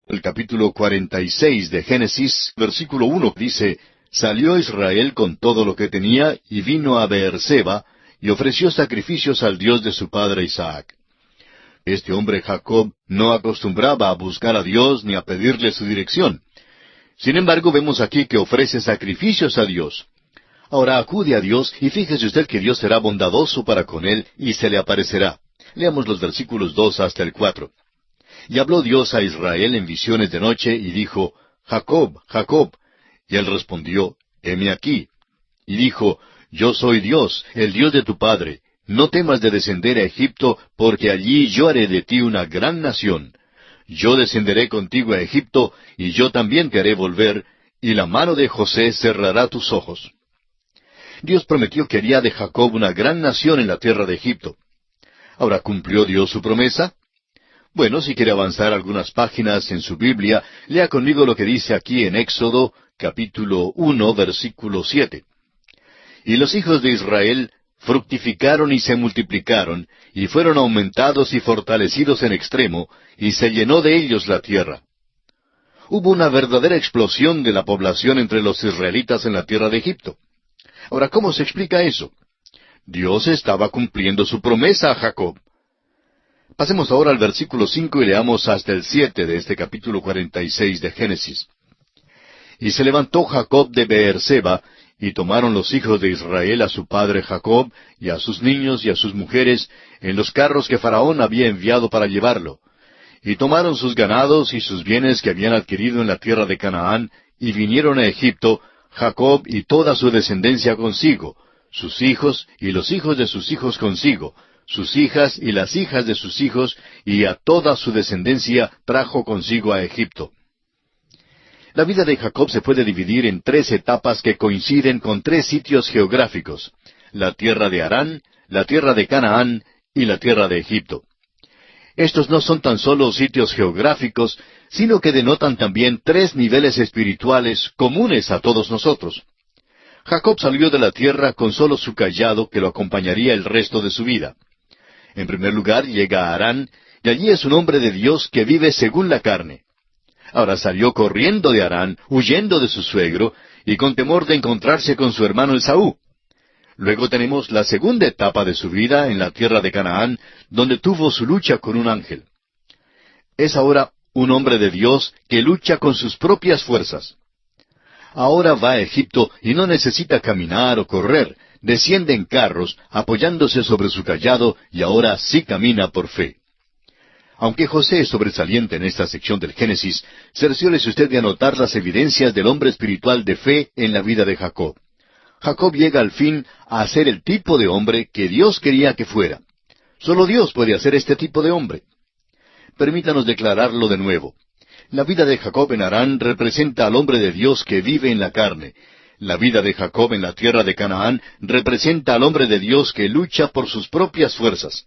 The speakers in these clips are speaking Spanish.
El capítulo 46 de Génesis, versículo 1 dice: Salió Israel con todo lo que tenía, y vino a Beerseba, y ofreció sacrificios al Dios de su padre Isaac. Este hombre Jacob no acostumbraba a buscar a Dios ni a pedirle su dirección. Sin embargo, vemos aquí que ofrece sacrificios a Dios. Ahora acude a Dios, y fíjese usted que Dios será bondadoso para con él, y se le aparecerá. Leamos los versículos 2 hasta el 4. Y habló Dios a Israel en visiones de noche, y dijo: Jacob, Jacob. Y él respondió: Heme aquí. Y dijo: Yo soy Dios, el Dios de tu padre. No temas de descender a Egipto, porque allí yo haré de ti una gran nación. Yo descenderé contigo a Egipto, y yo también te haré volver, y la mano de José cerrará tus ojos. Dios prometió que haría de Jacob una gran nación en la tierra de Egipto. Ahora, ¿cumplió Dios su promesa? Bueno, si quiere avanzar algunas páginas en su Biblia, lea conmigo lo que dice aquí en Éxodo, capítulo 1, versículo 7. Y los hijos de Israel fructificaron y se multiplicaron, y fueron aumentados y fortalecidos en extremo, y se llenó de ellos la tierra. Hubo una verdadera explosión de la población entre los israelitas en la tierra de Egipto. Ahora, ¿cómo se explica eso? Dios estaba cumpliendo su promesa a Jacob. Pasemos ahora al versículo 5 y leamos hasta el 7 de este capítulo 46 de Génesis. Y se levantó Jacob de Beerseba, y tomaron los hijos de Israel a su padre Jacob, y a sus niños y a sus mujeres, en los carros que Faraón había enviado para llevarlo. Y tomaron sus ganados y sus bienes que habían adquirido en la tierra de Canaán, y vinieron a Egipto, Jacob y toda su descendencia consigo, sus hijos y los hijos de sus hijos consigo, sus hijas y las hijas de sus hijos, y a toda su descendencia trajo consigo a Egipto. La vida de Jacob se puede dividir en tres etapas que coinciden con tres sitios geográficos: la tierra de Harán, la tierra de Canaán y la tierra de Egipto. Estos no son tan solo sitios geográficos, sino que denotan también tres niveles espirituales comunes a todos nosotros. Jacob salió de la tierra con solo su cayado que lo acompañaría el resto de su vida. En primer lugar llega a Harán, y allí es un hombre de Dios que vive según la carne. Ahora salió corriendo de Harán, huyendo de su suegro, y con temor de encontrarse con su hermano Esaú. Luego tenemos la segunda etapa de su vida en la tierra de Canaán, donde tuvo su lucha con un ángel. Es ahora un hombre de Dios que lucha con sus propias fuerzas. Ahora va a Egipto y no necesita caminar o correr, desciende en carros, apoyándose sobre su cayado, y ahora sí camina por fe. Aunque José es sobresaliente en esta sección del Génesis, cerciórese usted de anotar las evidencias del hombre espiritual de fe en la vida de Jacob. Jacob llega al fin a ser el tipo de hombre que Dios quería que fuera. Solo Dios puede hacer este tipo de hombre. Permítanos declararlo de nuevo. La vida de Jacob en Harán representa al hombre de Dios que vive en la carne. La vida de Jacob en la tierra de Canaán representa al hombre de Dios que lucha por sus propias fuerzas.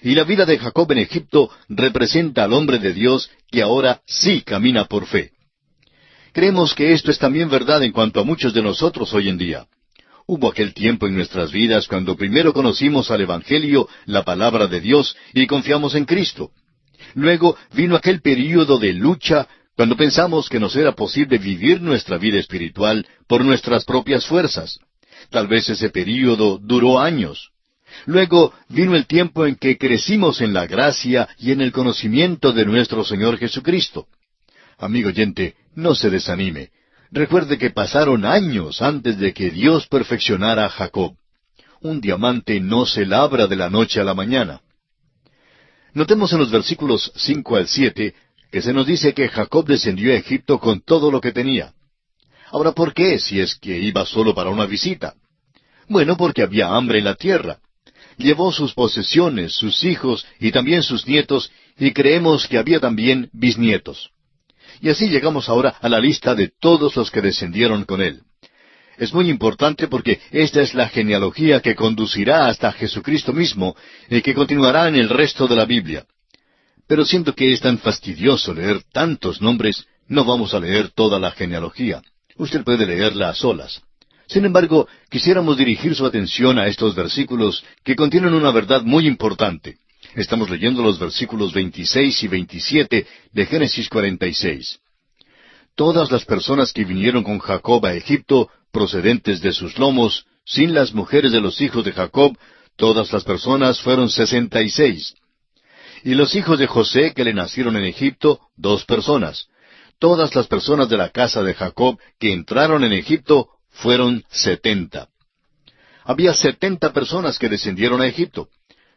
Y la vida de Jacob en Egipto representa al hombre de Dios que ahora sí camina por fe. Creemos que esto es también verdad en cuanto a muchos de nosotros hoy en día. Hubo aquel tiempo en nuestras vidas cuando primero conocimos al Evangelio, la palabra de Dios, y confiamos en Cristo. Luego vino aquel período de lucha cuando pensamos que nos era posible vivir nuestra vida espiritual por nuestras propias fuerzas. Tal vez ese período duró años. Luego vino el tiempo en que crecimos en la gracia y en el conocimiento de nuestro Señor Jesucristo. Amigo oyente, no se desanime. Recuerde que pasaron años antes de que Dios perfeccionara a Jacob. Un diamante no se labra de la noche a la mañana. Notemos en los versículos 5 al 7 que se nos dice que Jacob descendió a Egipto con todo lo que tenía. Ahora, ¿por qué si es que iba solo para una visita? Bueno, porque había hambre en la tierra. Llevó sus posesiones, sus hijos y también sus nietos, y creemos que había también bisnietos. Y así llegamos ahora a la lista de todos los que descendieron con él. Es muy importante porque esta es la genealogía que conducirá hasta Jesucristo mismo y que continuará en el resto de la Biblia. Pero siento que es tan fastidioso leer tantos nombres, no vamos a leer toda la genealogía. Usted puede leerla a solas. Sin embargo, quisiéramos dirigir su atención a estos versículos que contienen una verdad muy importante. Estamos leyendo los versículos 26 y 27 de Génesis 46. Todas las personas que vinieron con Jacob a Egipto, procedentes de sus lomos, sin las mujeres de los hijos de Jacob, todas las personas fueron 66. Y los hijos de José que le nacieron en Egipto, 2 personas. Todas las personas de la casa de Jacob que entraron en Egipto fueron 70. Había 70 personas que descendieron a Egipto.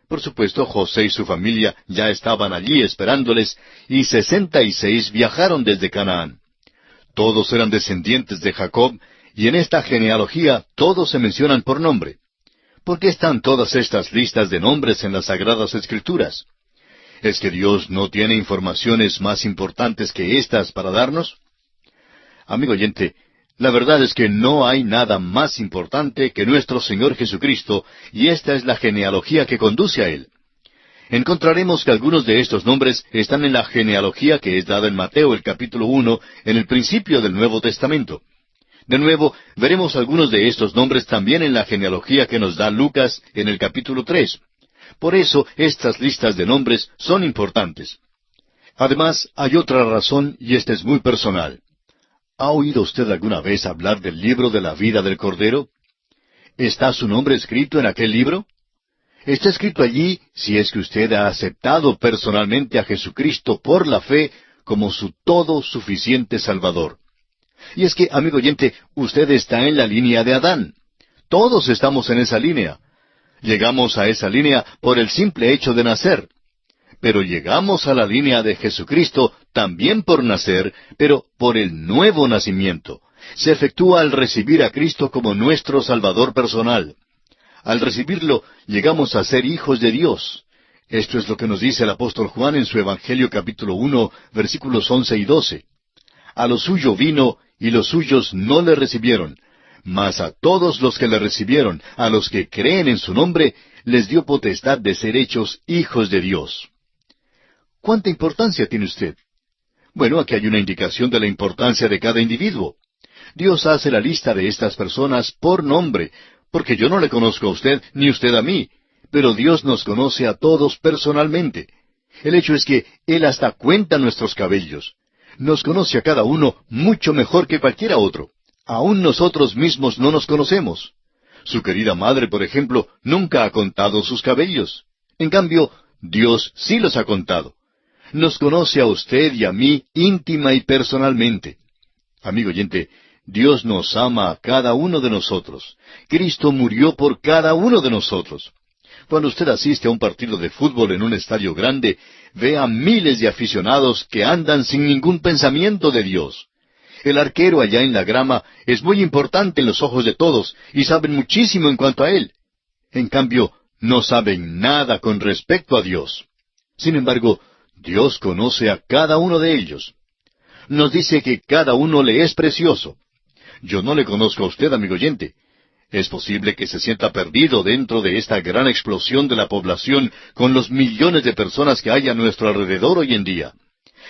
Por supuesto, José y su familia ya estaban allí esperándoles, y 66 viajaron desde Canaán. Todos eran descendientes de Jacob, y en esta genealogía todos se mencionan por nombre. ¿Por qué están todas estas listas de nombres en las Sagradas Escrituras? ¿Es que Dios no tiene informaciones más importantes que estas para darnos? Amigo oyente, la verdad es que no hay nada más importante que nuestro Señor Jesucristo, y esta es la genealogía que conduce a Él. Encontraremos que algunos de estos nombres están en la genealogía que es dada en Mateo, el capítulo 1, en el principio del Nuevo Testamento. De nuevo, veremos algunos de estos nombres también en la genealogía que nos da Lucas en el capítulo 3. Por eso, estas listas de nombres son importantes. Además, hay otra razón, y esta es muy personal. ¿Ha oído usted alguna vez hablar del libro de la vida del Cordero? ¿Está su nombre escrito en aquel libro? Está escrito allí si es que usted ha aceptado personalmente a Jesucristo por la fe como su todo suficiente Salvador. Y es que, amigo oyente, usted está en la línea de Adán. Todos estamos en esa línea. Llegamos a esa línea por el simple hecho de nacer. Pero llegamos a la línea de Jesucristo también por nacer, pero por el nuevo nacimiento. Se efectúa al recibir a Cristo como nuestro Salvador personal. Al recibirlo, llegamos a ser hijos de Dios. Esto es lo que nos dice el apóstol Juan en su Evangelio capítulo 1, versículos 11 y 12. A lo suyo vino, y los suyos no le recibieron. Mas a todos los que le recibieron, a los que creen en su nombre, les dio potestad de ser hechos hijos de Dios. ¿Cuánta importancia tiene usted? Bueno, aquí hay una indicación de la importancia de cada individuo. Dios hace la lista de estas personas por nombre, porque yo no le conozco a usted, ni usted a mí, pero Dios nos conoce a todos personalmente. El hecho es que Él hasta cuenta nuestros cabellos. Nos conoce a cada uno mucho mejor que cualquiera otro. Aún nosotros mismos no nos conocemos. Su querida madre, por ejemplo, nunca ha contado sus cabellos. En cambio, Dios sí los ha contado. Nos conoce a usted y a mí íntima y personalmente. Amigo oyente, Dios nos ama a cada uno de nosotros. Cristo murió por cada uno de nosotros. Cuando usted asiste a un partido de fútbol en un estadio grande, ve a miles de aficionados que andan sin ningún pensamiento de Dios. El arquero allá en la grama es muy importante en los ojos de todos y saben muchísimo en cuanto a él. En cambio, no saben nada con respecto a Dios. Sin embargo, Dios conoce a cada uno de ellos. Nos dice que cada uno le es precioso. Yo no le conozco a usted, amigo oyente. Es posible que se sienta perdido dentro de esta gran explosión de la población con los millones de personas que hay a nuestro alrededor hoy en día.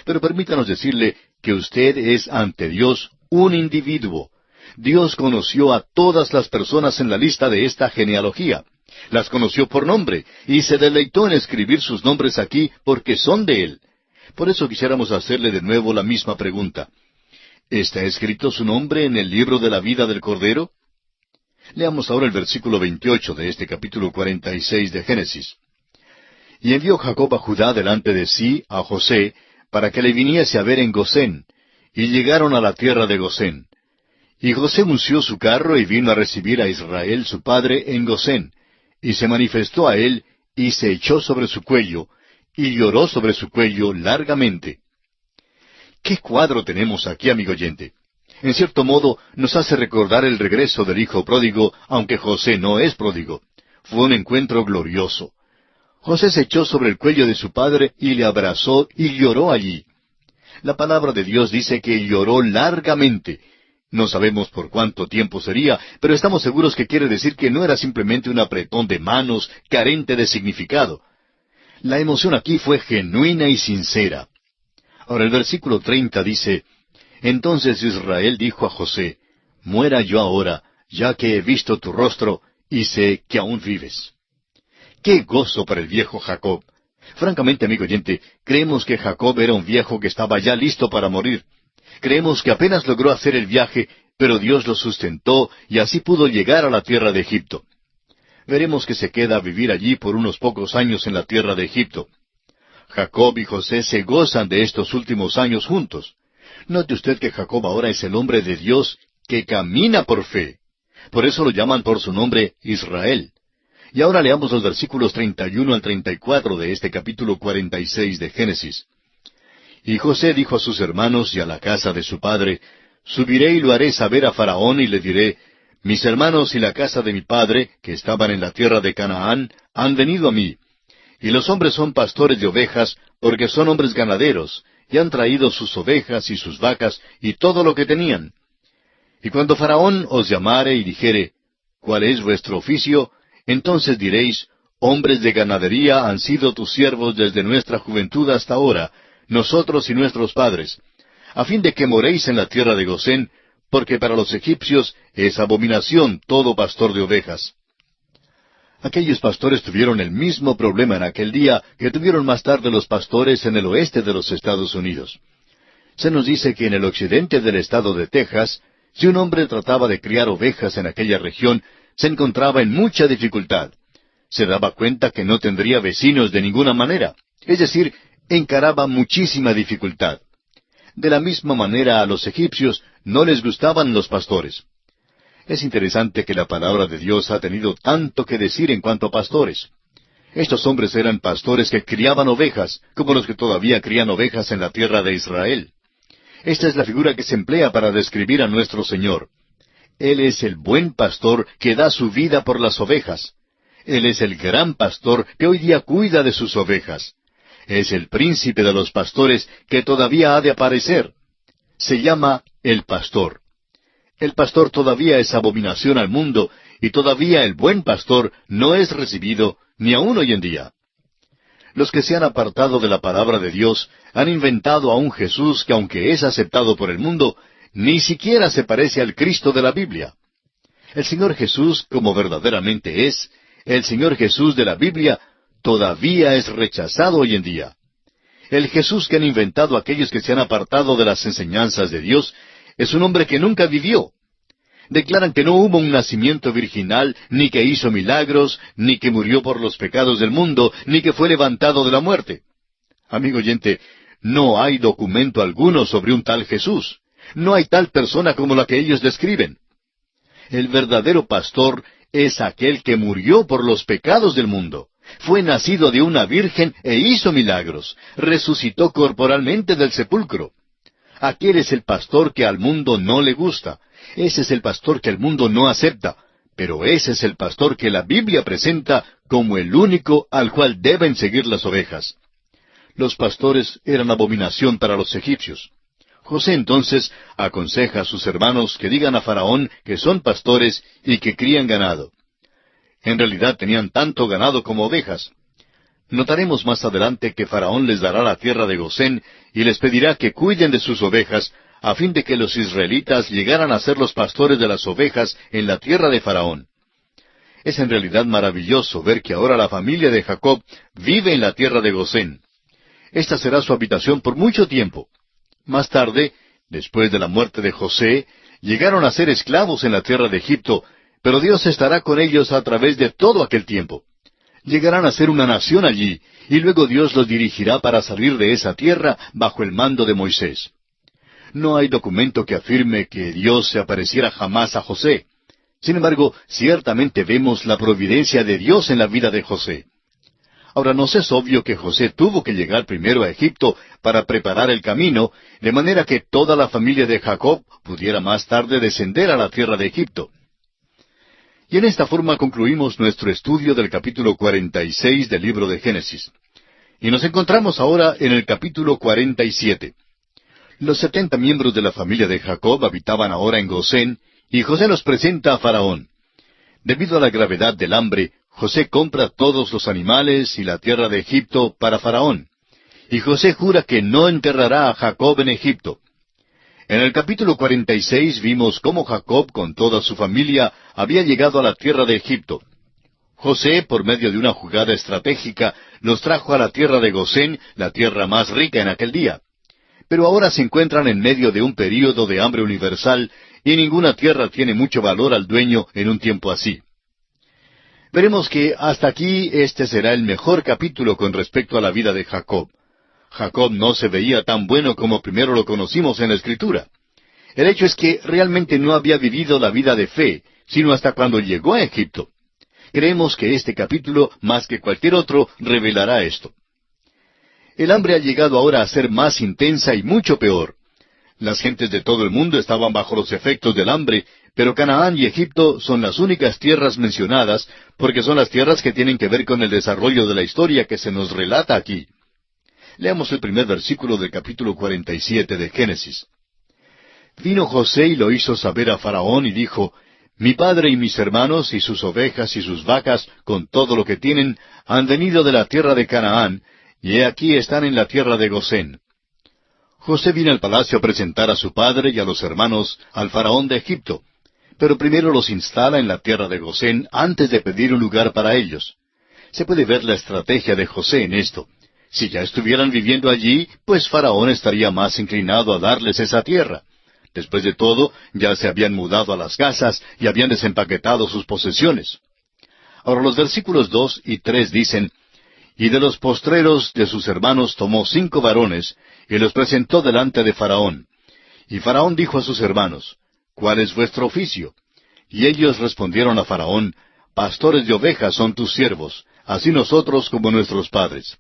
Pero permítanos decirle que usted es ante Dios un individuo. Dios conoció a todas las personas en la lista de esta genealogía. Las conoció por nombre y se deleitó en escribir sus nombres aquí porque son de Él. Por eso quisiéramos hacerle de nuevo la misma pregunta. ¿Está escrito su nombre en el libro de la vida del Cordero? Leamos ahora el versículo 28 de este capítulo 46 de Génesis. Y envió Jacob a Judá delante de sí, a José, para que le viniese a ver en Gosén, y llegaron a la tierra de Gosén. Y José unció su carro y vino a recibir a Israel su padre en Gosén, y se manifestó a él, y se echó sobre su cuello, y lloró sobre su cuello largamente. ¿Qué cuadro tenemos aquí, amigo oyente? En cierto modo, nos hace recordar el regreso del hijo pródigo, aunque José no es pródigo. Fue un encuentro glorioso. José se echó sobre el cuello de su padre y le abrazó y lloró allí. La palabra de Dios dice que lloró largamente. No sabemos por cuánto tiempo sería, pero estamos seguros que quiere decir que no era simplemente un apretón de manos carente de significado. La emoción aquí fue genuina y sincera. Ahora el versículo 30 dice, Entonces Israel dijo a José, Muera yo ahora, ya que he visto tu rostro, y sé que aún vives. ¡Qué gozo para el viejo Jacob! Francamente, amigo oyente, creemos que Jacob era un viejo que estaba ya listo para morir. Creemos que apenas logró hacer el viaje, pero Dios lo sustentó y así pudo llegar a la tierra de Egipto. Veremos que se queda a vivir allí por unos pocos años en la tierra de Egipto. Jacob y José se gozan de estos últimos años juntos. Note usted que Jacob ahora es el hombre de Dios que camina por fe. Por eso lo llaman por su nombre Israel. Y ahora leamos los versículos 31 al 34 de este capítulo 46 de Génesis. Y José dijo a sus hermanos y a la casa de su padre, Subiré y lo haré saber a Faraón y le diré, Mis hermanos y la casa de mi padre, que estaban en la tierra de Canaán, han venido a mí. Y los hombres son pastores de ovejas, porque son hombres ganaderos, y han traído sus ovejas y sus vacas y todo lo que tenían. Y cuando Faraón os llamare y dijere, ¿cuál es vuestro oficio? Entonces diréis, hombres de ganadería han sido tus siervos desde nuestra juventud hasta ahora, nosotros y nuestros padres, a fin de que moréis en la tierra de Gosén, porque para los egipcios es abominación todo pastor de ovejas. Aquellos pastores tuvieron el mismo problema en aquel día que tuvieron más tarde los pastores en el oeste de los Estados Unidos. Se nos dice que en el occidente del estado de Texas, si un hombre trataba de criar ovejas en aquella región, se encontraba en mucha dificultad. Se daba cuenta que no tendría vecinos de ninguna manera, es decir, encaraba muchísima dificultad. De la misma manera a los egipcios no les gustaban los pastores. Es interesante que la palabra de Dios ha tenido tanto que decir en cuanto a pastores. Estos hombres eran pastores que criaban ovejas, como los que todavía crían ovejas en la tierra de Israel. Esta es la figura que se emplea para describir a nuestro Señor. Él es el buen pastor que da su vida por las ovejas. Él es el gran pastor que hoy día cuida de sus ovejas. Es el príncipe de los pastores que todavía ha de aparecer. Se llama el pastor. El pastor todavía es abominación al mundo, y todavía el buen pastor no es recibido, ni aún hoy en día. Los que se han apartado de la palabra de Dios han inventado a un Jesús que, aunque es aceptado por el mundo, ni siquiera se parece al Cristo de la Biblia. El Señor Jesús, como verdaderamente es, el Señor Jesús de la Biblia, todavía es rechazado hoy en día. El Jesús que han inventado aquellos que se han apartado de las enseñanzas de Dios es un hombre que nunca vivió. Declaran que no hubo un nacimiento virginal, ni que hizo milagros, ni que murió por los pecados del mundo, ni que fue levantado de la muerte. Amigo oyente, no hay documento alguno sobre un tal Jesús. No hay tal persona como la que ellos describen. El verdadero pastor es aquel que murió por los pecados del mundo. Fue nacido de una virgen e hizo milagros. Resucitó corporalmente del sepulcro. Aquel es el pastor que al mundo no le gusta. Ese es el pastor que el mundo no acepta. Pero ese es el pastor que la Biblia presenta como el único al cual deben seguir las ovejas. Los pastores eran abominación para los egipcios. José entonces aconseja a sus hermanos que digan a Faraón que son pastores y que crían ganado. En realidad tenían tanto ganado como ovejas. Notaremos más adelante que Faraón les dará la tierra de Gosén y les pedirá que cuiden de sus ovejas, a fin de que los israelitas llegaran a ser los pastores de las ovejas en la tierra de Faraón. Es en realidad maravilloso ver que ahora la familia de Jacob vive en la tierra de Gosén. Esta será su habitación por mucho tiempo. Más tarde, después de la muerte de José, llegaron a ser esclavos en la tierra de Egipto, pero Dios estará con ellos a través de todo aquel tiempo. Llegarán a ser una nación allí, y luego Dios los dirigirá para salir de esa tierra bajo el mando de Moisés. No hay documento que afirme que Dios se apareciera jamás a José. Sin embargo, ciertamente vemos la providencia de Dios en la vida de José. Ahora, nos es obvio que José tuvo que llegar primero a Egipto para preparar el camino, de manera que toda la familia de Jacob pudiera más tarde descender a la tierra de Egipto. Y en esta forma concluimos nuestro estudio del capítulo 46 del libro de Génesis. Y nos encontramos ahora en el capítulo 47. Los 70 miembros de la familia de Jacob habitaban ahora en Gosén, y José los presenta a Faraón. Debido a la gravedad del hambre, José compra todos los animales y la tierra de Egipto para Faraón. Y José jura que no enterrará a Jacob en Egipto. En el capítulo 46 vimos cómo Jacob con toda su familia había llegado a la tierra de Egipto. José, por medio de una jugada estratégica, los trajo a la tierra de Gosén, la tierra más rica en aquel día. Pero ahora se encuentran en medio de un período de hambre universal, y ninguna tierra tiene mucho valor al dueño en un tiempo así. Veremos que hasta aquí este será el mejor capítulo con respecto a la vida de Jacob. Jacob no se veía tan bueno como primero lo conocimos en la Escritura. El hecho es que realmente no había vivido la vida de fe, sino hasta cuando llegó a Egipto. Creemos que este capítulo, más que cualquier otro, revelará esto. El hambre ha llegado ahora a ser más intensa y mucho peor. Las gentes de todo el mundo estaban bajo los efectos del hambre, pero Canaán y Egipto son las únicas tierras mencionadas, porque son las tierras que tienen que ver con el desarrollo de la historia que se nos relata aquí. Leamos el primer versículo del capítulo 47 de Génesis. Vino José y lo hizo saber a Faraón y dijo, Mi padre y mis hermanos y sus ovejas y sus vacas, con todo lo que tienen, han venido de la tierra de Canaán, y he aquí están en la tierra de Gosén. José vino al palacio a presentar a su padre y a los hermanos al faraón de Egipto, pero primero los instala en la tierra de Gosén antes de pedir un lugar para ellos. Se puede ver la estrategia de José en esto. Si ya estuvieran viviendo allí, pues Faraón estaría más inclinado a darles esa tierra. Después de todo, ya se habían mudado a las casas y habían desempaquetado sus posesiones. Ahora los versículos 2 y 3 dicen, Y de los postreros de sus hermanos tomó 5 varones, y los presentó delante de Faraón. Y Faraón dijo a sus hermanos, ¿Cuál es vuestro oficio? Y ellos respondieron a Faraón, Pastores de ovejas son tus siervos, así nosotros como nuestros padres.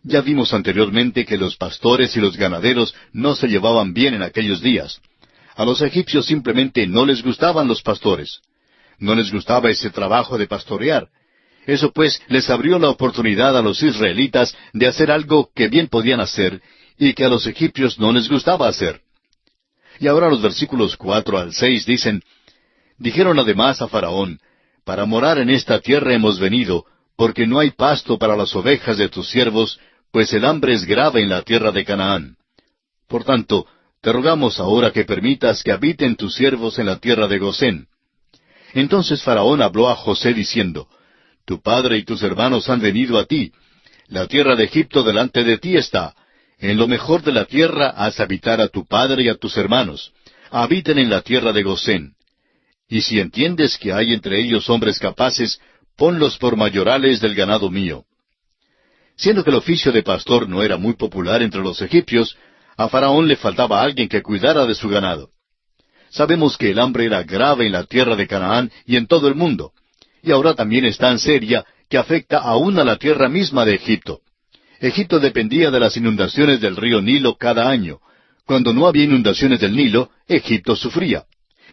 Ya vimos anteriormente que los pastores y los ganaderos no se llevaban bien en aquellos días. A los egipcios simplemente no les gustaban los pastores. No les gustaba ese trabajo de pastorear. Eso pues les abrió la oportunidad a los israelitas de hacer algo que bien podían hacer y que a los egipcios no les gustaba hacer. Y ahora los versículos 4 al 6 dicen, Dijeron además a Faraón, Para morar en esta tierra hemos venido, porque no hay pasto para las ovejas de tus siervos, pues el hambre es grave en la tierra de Canaán. Por tanto, te rogamos ahora que permitas que habiten tus siervos en la tierra de Gosén. Entonces Faraón habló a José diciendo, Tu padre y tus hermanos han venido a ti. La tierra de Egipto delante de ti está. En lo mejor de la tierra haz habitar a tu padre y a tus hermanos. Habiten en la tierra de Gosén. Y si entiendes que hay entre ellos hombres capaces, ponlos por mayorales del ganado mío. Siendo que el oficio de pastor no era muy popular entre los egipcios, a Faraón le faltaba alguien que cuidara de su ganado. Sabemos que el hambre era grave en la tierra de Canaán y en todo el mundo, y ahora también es tan seria que afecta aún a la tierra misma de Egipto. Egipto dependía de las inundaciones del río Nilo cada año. Cuando no había inundaciones del Nilo, Egipto sufría.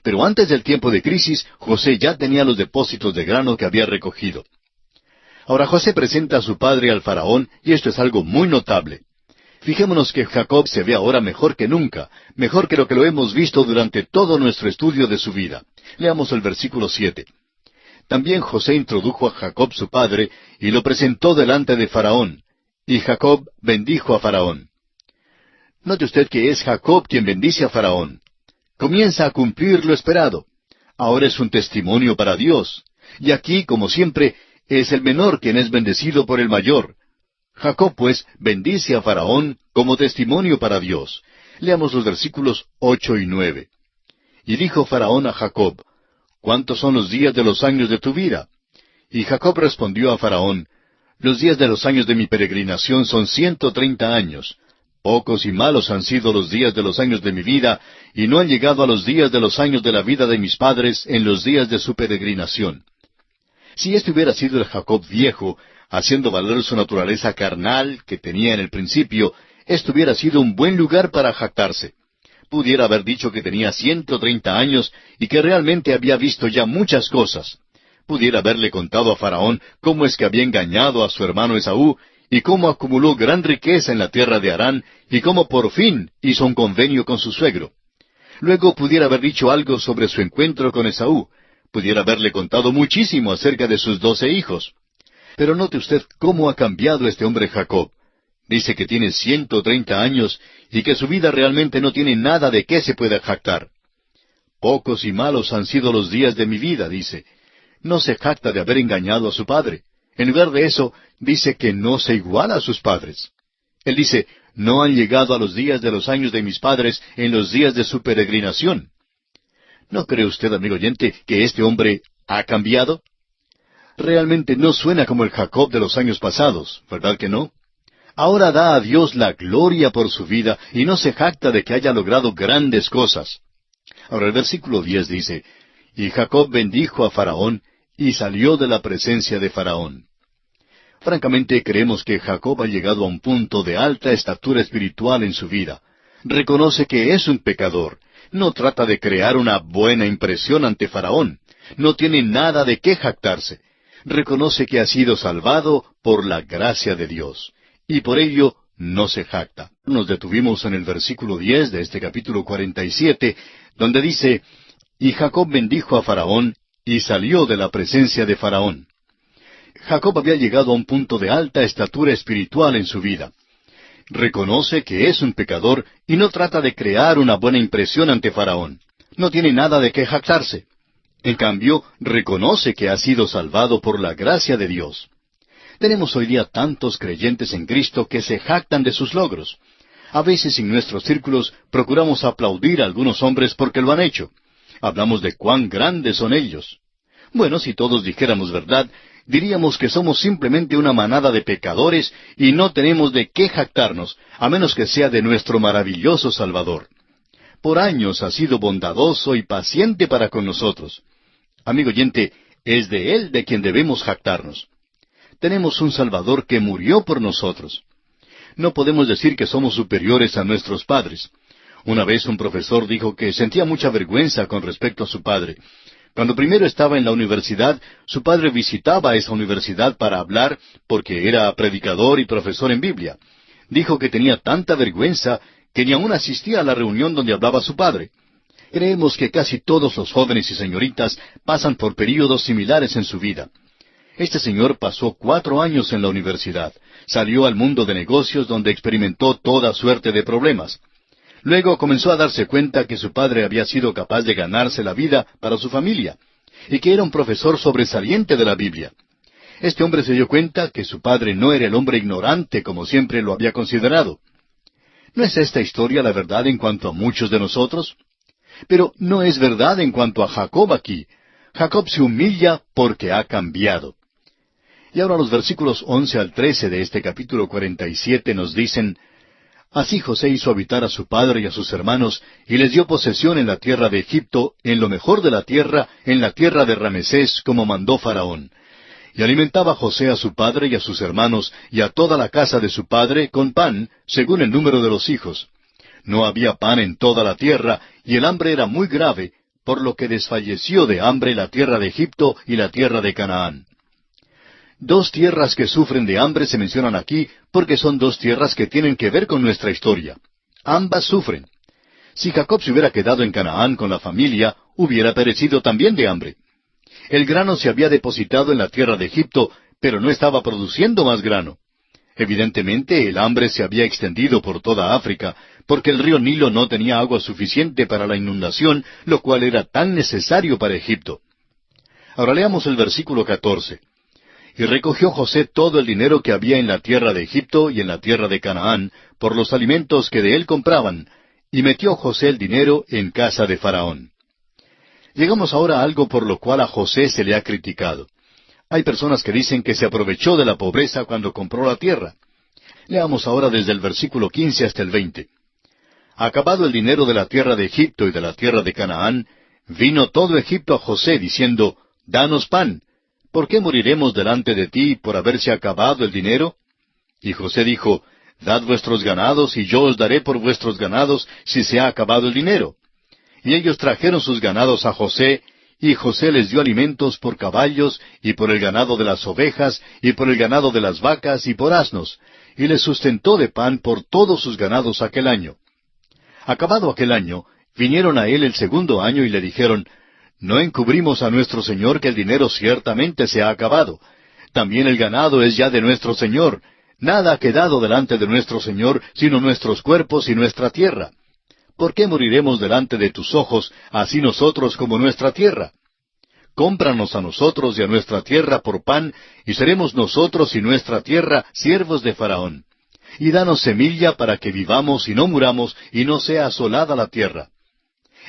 Pero antes del tiempo de crisis, José ya tenía los depósitos de grano que había recogido. Ahora José presenta a su padre al faraón, y esto es algo muy notable. Fijémonos que Jacob se ve ahora mejor que nunca, mejor que lo hemos visto durante todo nuestro estudio de su vida. Leamos el versículo 7. También José introdujo a Jacob su padre, y lo presentó delante de Faraón. Y Jacob bendijo a Faraón. Note usted que es Jacob quien bendice a Faraón. Comienza a cumplir lo esperado. Ahora es un testimonio para Dios. Y aquí, como siempre, es el menor quien es bendecido por el mayor. Jacob, pues, bendice a Faraón como testimonio para Dios. Leamos los versículos 8 y 9. Y dijo Faraón a Jacob, ¿Cuántos son los días de los años de tu vida? Y Jacob respondió a Faraón, Los días de los años de mi peregrinación son 130 años. Pocos y malos han sido los días de los años de mi vida, y no han llegado a los días de los años de la vida de mis padres en los días de su peregrinación. Si este hubiera sido el Jacob viejo, haciendo valer su naturaleza carnal que tenía en el principio, esto hubiera sido un buen lugar para jactarse. Pudiera haber dicho que tenía 130 años y que realmente había visto ya muchas cosas. Pudiera haberle contado a Faraón cómo es que había engañado a su hermano Esaú, y cómo acumuló gran riqueza en la tierra de Harán, y cómo por fin hizo un convenio con su suegro. Luego pudiera haber dicho algo sobre su encuentro con Esaú. Pudiera haberle contado muchísimo acerca de sus 12 hijos. Pero note usted cómo ha cambiado este hombre Jacob. Dice que tiene 130 años y que su vida realmente no tiene nada de qué se pueda jactar. Pocos y malos han sido los días de mi vida, dice. no se jacta de haber engañado a su padre. En lugar de eso, dice que no se iguala a sus padres. Él dice, no han llegado a los días de los años de mis padres en los días de su peregrinación. ¿No cree usted, amigo oyente, que este hombre ha cambiado? Realmente no suena como el Jacob de los años pasados, ¿verdad que no? Ahora da a Dios la gloria por su vida y no se jacta de que haya logrado grandes cosas. Ahora el versículo 10 dice, y Jacob bendijo a Faraón y salió de la presencia de Faraón. Francamente creemos que Jacob ha llegado a un punto de alta estatura espiritual en su vida. Reconoce que es un pecador. No trata de crear una buena impresión ante Faraón. No tiene nada de qué jactarse. Reconoce que ha sido salvado por la gracia de Dios. Y por ello no se jacta. Nos detuvimos en el versículo 10 de este capítulo 47, donde dice, y Jacob bendijo a Faraón y salió de la presencia de Faraón. Jacob había llegado a un punto de alta estatura espiritual en su vida. Reconoce que es un pecador y no trata de crear una buena impresión ante Faraón. No tiene nada de qué jactarse. En cambio, reconoce que ha sido salvado por la gracia de Dios. Tenemos hoy día tantos creyentes en Cristo que se jactan de sus logros. A veces en nuestros círculos procuramos aplaudir a algunos hombres porque lo han hecho. Hablamos de cuán grandes son ellos. Bueno, si todos dijéramos verdad, diríamos que somos simplemente una manada de pecadores y no tenemos de qué jactarnos, a menos que sea de nuestro maravilloso Salvador. Por años ha sido bondadoso y paciente para con nosotros. Amigo oyente, es de Él de quien debemos jactarnos. Tenemos un Salvador que murió por nosotros. No podemos decir que somos superiores a nuestros padres. Una vez un profesor dijo que sentía mucha vergüenza con respecto a su padre. Cuando primero estaba en la universidad, su padre visitaba esa universidad para hablar porque era predicador y profesor en Biblia. Dijo que tenía tanta vergüenza que ni aún asistía a la reunión donde hablaba su padre. Creemos que casi todos los jóvenes y señoritas pasan por períodos similares en su vida. Este señor pasó 4 años en la universidad. Salió al mundo de negocios donde experimentó toda suerte de problemas. Luego comenzó a darse cuenta que su padre había sido capaz de ganarse la vida para su familia, y que era un profesor sobresaliente de la Biblia. Este hombre se dio cuenta que su padre no era el hombre ignorante como siempre lo había considerado. ¿No es esta historia la verdad en cuanto a muchos de nosotros? Pero no es verdad en cuanto a Jacob aquí. Jacob se humilla porque ha cambiado. Y ahora los versículos 11 al 13 de este capítulo 47 nos dicen, así José hizo habitar a su padre y a sus hermanos, y les dio posesión en la tierra de Egipto, en lo mejor de la tierra, en la tierra de Ramesés, como mandó Faraón. Y alimentaba José a su padre y a sus hermanos, y a toda la casa de su padre, con pan, según el número de los hijos. No había pan en toda la tierra, y el hambre era muy grave, por lo que desfalleció de hambre la tierra de Egipto y la tierra de Canaán. 2 tierras que sufren de hambre se mencionan aquí porque son 2 tierras que tienen que ver con nuestra historia. Ambas sufren. Si Jacob se hubiera quedado en Canaán con la familia, hubiera perecido también de hambre. El grano se había depositado en la tierra de Egipto, pero no estaba produciendo más grano. Evidentemente el hambre se había extendido por toda África, porque el río Nilo no tenía agua suficiente para la inundación, lo cual era tan necesario para Egipto. Ahora leamos el versículo 14. Y recogió José todo el dinero que había en la tierra de Egipto y en la tierra de Canaán, por los alimentos que de él compraban, y metió José el dinero en casa de Faraón. Llegamos ahora a algo por lo cual a José se le ha criticado. Hay personas que dicen que se aprovechó de la pobreza cuando compró la tierra. Leamos ahora desde el versículo 15 hasta el 20. Acabado el dinero de la tierra de Egipto y de la tierra de Canaán, vino todo Egipto a José diciendo, danos pan. ¿Por qué moriremos delante de ti por haberse acabado el dinero? Y José dijo, dad vuestros ganados, y yo os daré por vuestros ganados si se ha acabado el dinero. Y ellos trajeron sus ganados a José, y José les dio alimentos por caballos, y por el ganado de las ovejas, y por el ganado de las vacas, y por asnos, y les sustentó de pan por todos sus ganados aquel año. Acabado aquel año, vinieron a él el segundo año y le dijeron, no encubrimos a nuestro señor que el dinero ciertamente se ha acabado. También el ganado es ya de nuestro señor. Nada ha quedado delante de nuestro señor, sino nuestros cuerpos y nuestra tierra. ¿Por qué moriremos delante de tus ojos, así nosotros como nuestra tierra? cómpranos a nosotros y a nuestra tierra por pan, y seremos nosotros y nuestra tierra siervos de Faraón. Y danos semilla para que vivamos y no muramos, y no sea asolada la tierra.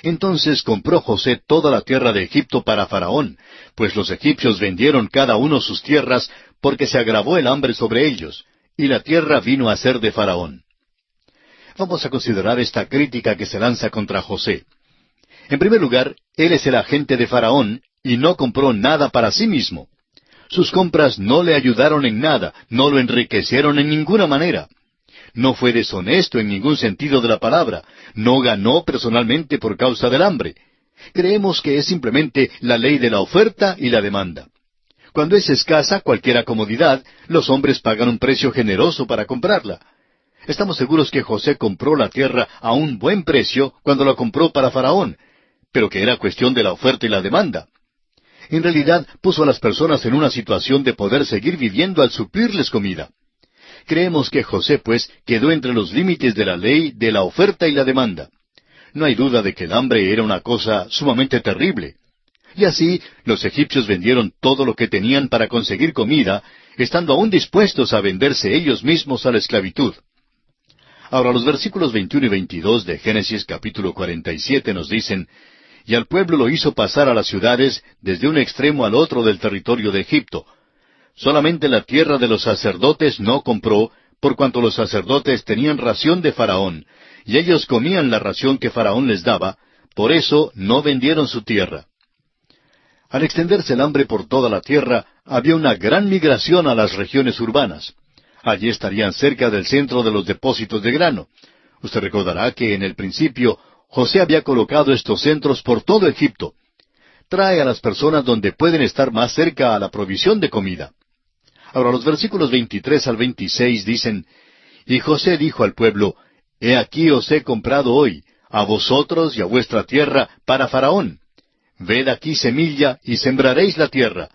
Entonces compró José toda la tierra de Egipto para Faraón, pues los egipcios vendieron cada uno sus tierras, porque se agravó el hambre sobre ellos, y la tierra vino a ser de Faraón. Vamos a considerar esta crítica que se lanza contra José. En primer lugar, él es el agente de Faraón, y no compró nada para sí mismo. Sus compras no le ayudaron en nada, no lo enriquecieron en ninguna manera. No fue deshonesto en ningún sentido de la palabra, no ganó personalmente por causa del hambre. Creemos que es simplemente la ley de la oferta y la demanda. Cuando es escasa cualquier comodidad, los hombres pagan un precio generoso para comprarla. Estamos seguros que José compró la tierra a un buen precio cuando la compró para Faraón, pero que era cuestión de la oferta y la demanda. En realidad, puso a las personas en una situación de poder seguir viviendo al suplirles comida. Creemos que José, pues, quedó entre los límites de la ley de la oferta y la demanda. No hay duda de que el hambre era una cosa sumamente terrible. Y así, los egipcios vendieron todo lo que tenían para conseguir comida, estando aún dispuestos a venderse ellos mismos a la esclavitud. Ahora, los versículos 21 y 22 de Génesis capítulo 47 nos dicen: «Y al pueblo lo hizo pasar a las ciudades desde un extremo al otro del territorio de Egipto. Solamente la tierra de los sacerdotes no compró, por cuanto los sacerdotes tenían ración de Faraón, y ellos comían la ración que Faraón les daba, por eso no vendieron su tierra». Al extenderse el hambre por toda la tierra, había una gran migración a las regiones urbanas. Allí estarían cerca del centro de los depósitos de grano. Usted recordará que en el principio José había colocado estos centros por todo Egipto. Trae a las personas donde pueden estar más cerca a la provisión de comida. Ahora los versículos 23 al 26 dicen: «Y José dijo al pueblo: He aquí os he comprado hoy, a vosotros y a vuestra tierra, para Faraón. Ved aquí semilla, y sembraréis la tierra.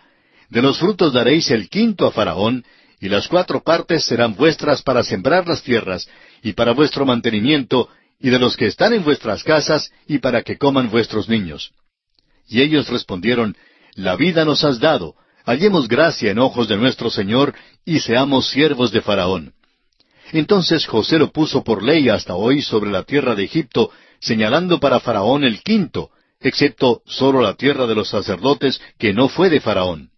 De los frutos daréis el quinto a Faraón, y las 4 partes serán vuestras para sembrar las tierras, y para vuestro mantenimiento, y de los que están en vuestras casas, y para que coman vuestros niños». Y ellos respondieron: «La vida nos has dado, hallemos gracia en ojos de nuestro Señor, y seamos siervos de Faraón». Entonces José lo puso por ley hasta hoy sobre la tierra de Egipto, señalando para Faraón el quinto, excepto solo la tierra de los sacerdotes, que no fue de Faraón.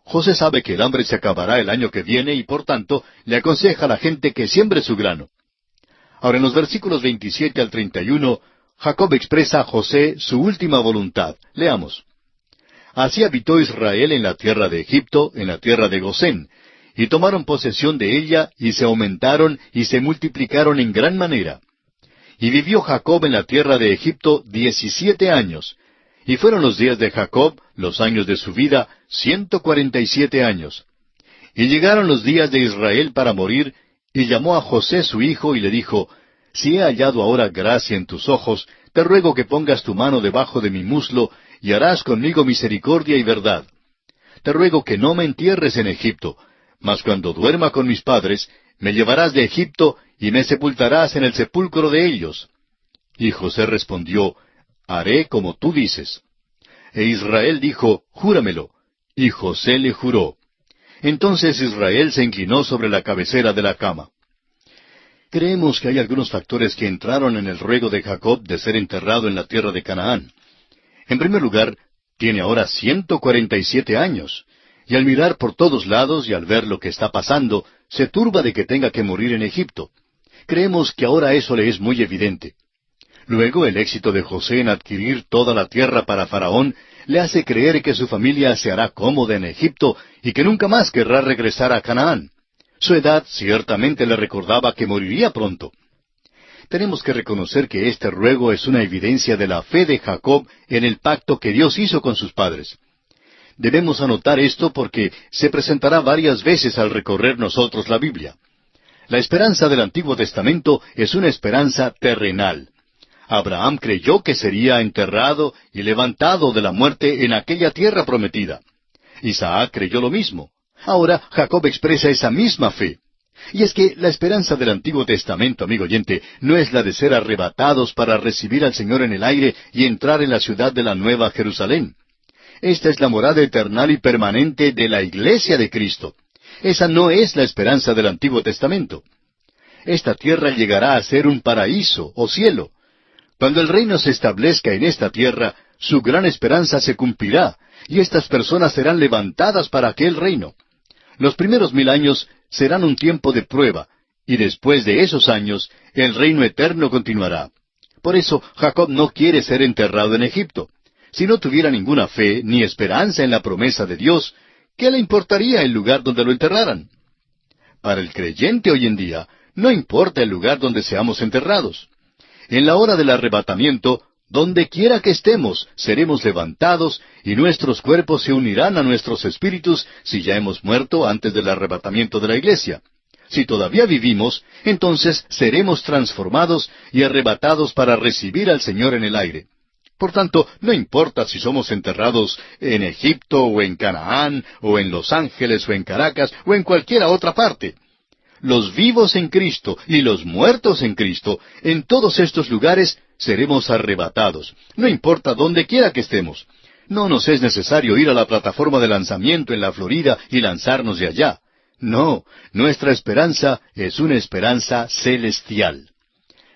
José sabe que el hambre se acabará el año que viene y por tanto le aconseja a la gente que siembre su grano. Ahora en los versículos 27 al 31, Jacob expresa a José su última voluntad. Leamos: «Así habitó Israel en la tierra de Egipto, en la tierra de Gosén, y tomaron posesión de ella, y se aumentaron, y se multiplicaron en gran manera. Y vivió Jacob en la tierra de Egipto 17 años, y fueron los días de Jacob, los años de su vida, 147 años. Y llegaron los días de Israel para morir, y llamó a José su hijo, y le dijo: Si he hallado ahora gracia en tus ojos, te ruego que pongas tu mano debajo de mi muslo, y harás conmigo misericordia y verdad. Te ruego que no me entierres en Egipto, mas cuando duerma con mis padres, me llevarás de Egipto, y me sepultarás en el sepulcro de ellos. Y José respondió: Haré como tú dices. E Israel dijo: Júramelo. Y José le juró. Entonces Israel se inclinó sobre la cabecera de la cama. Creemos que hay algunos factores que entraron en el ruego de Jacob de ser enterrado en la tierra de Canaán. En primer lugar, tiene ahora 147 años, y al mirar por todos lados y al ver lo que está pasando, se turba de que tenga que morir en Egipto. Creemos que ahora eso le es muy evidente. Luego, el éxito de José en adquirir toda la tierra para Faraón le hace creer que su familia se hará cómoda en Egipto y que nunca más querrá regresar a Canaán. Su edad ciertamente le recordaba que moriría pronto. Tenemos que reconocer que este ruego es una evidencia de la fe de Jacob en el pacto que Dios hizo con sus padres. Debemos anotar esto porque se presentará varias veces al recorrer nosotros la Biblia. La esperanza del Antiguo Testamento es una esperanza terrenal. Abraham creyó que sería enterrado y levantado de la muerte en aquella tierra prometida. Isaac creyó lo mismo. Ahora Jacob expresa esa misma fe. Y es que la esperanza del Antiguo Testamento, amigo oyente, no es la de ser arrebatados para recibir al Señor en el aire y entrar en la ciudad de la Nueva Jerusalén. Esta es la morada eterna y permanente de la iglesia de Cristo. Esa no es la esperanza del Antiguo Testamento. Esta tierra llegará a ser un paraíso o cielo. Cuando el reino se establezca en esta tierra, su gran esperanza se cumplirá, y estas personas serán levantadas para aquel reino. Los primeros 1000 años serán un tiempo de prueba, y después de esos años, el reino eterno continuará. Por eso, Jacob no quiere ser enterrado en Egipto. Si no tuviera ninguna fe ni esperanza en la promesa de Dios, ¿qué le importaría el lugar donde lo enterraran? Para el creyente hoy en día, no importa el lugar donde seamos enterrados. En la hora del arrebatamiento, donde quiera que estemos, seremos levantados y nuestros cuerpos se unirán a nuestros espíritus si ya hemos muerto antes del arrebatamiento de la iglesia. Si todavía vivimos, entonces seremos transformados y arrebatados para recibir al Señor en el aire. Por tanto, no importa si somos enterrados en Egipto o en Canaán o en Los Ángeles o en Caracas o en cualquier otra parte. Los vivos en Cristo y los muertos en Cristo, en todos estos lugares seremos arrebatados. No importa dónde quiera que estemos. No nos es necesario ir a la plataforma de lanzamiento en la Florida y lanzarnos de allá. No, nuestra esperanza es una esperanza celestial.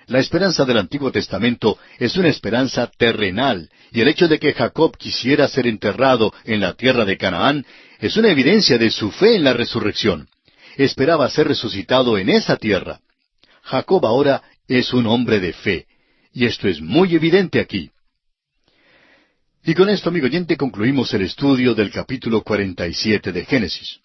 La esperanza del Antiguo Testamento es una esperanza terrenal, y el hecho de que Jacob quisiera ser enterrado en la tierra de Canaán es una evidencia de su fe en la resurrección. Esperaba ser resucitado en esa tierra. Jacob ahora es un hombre de fe, y esto es muy evidente aquí. Y con esto, amigo oyente, concluimos el estudio del capítulo 47 de Génesis.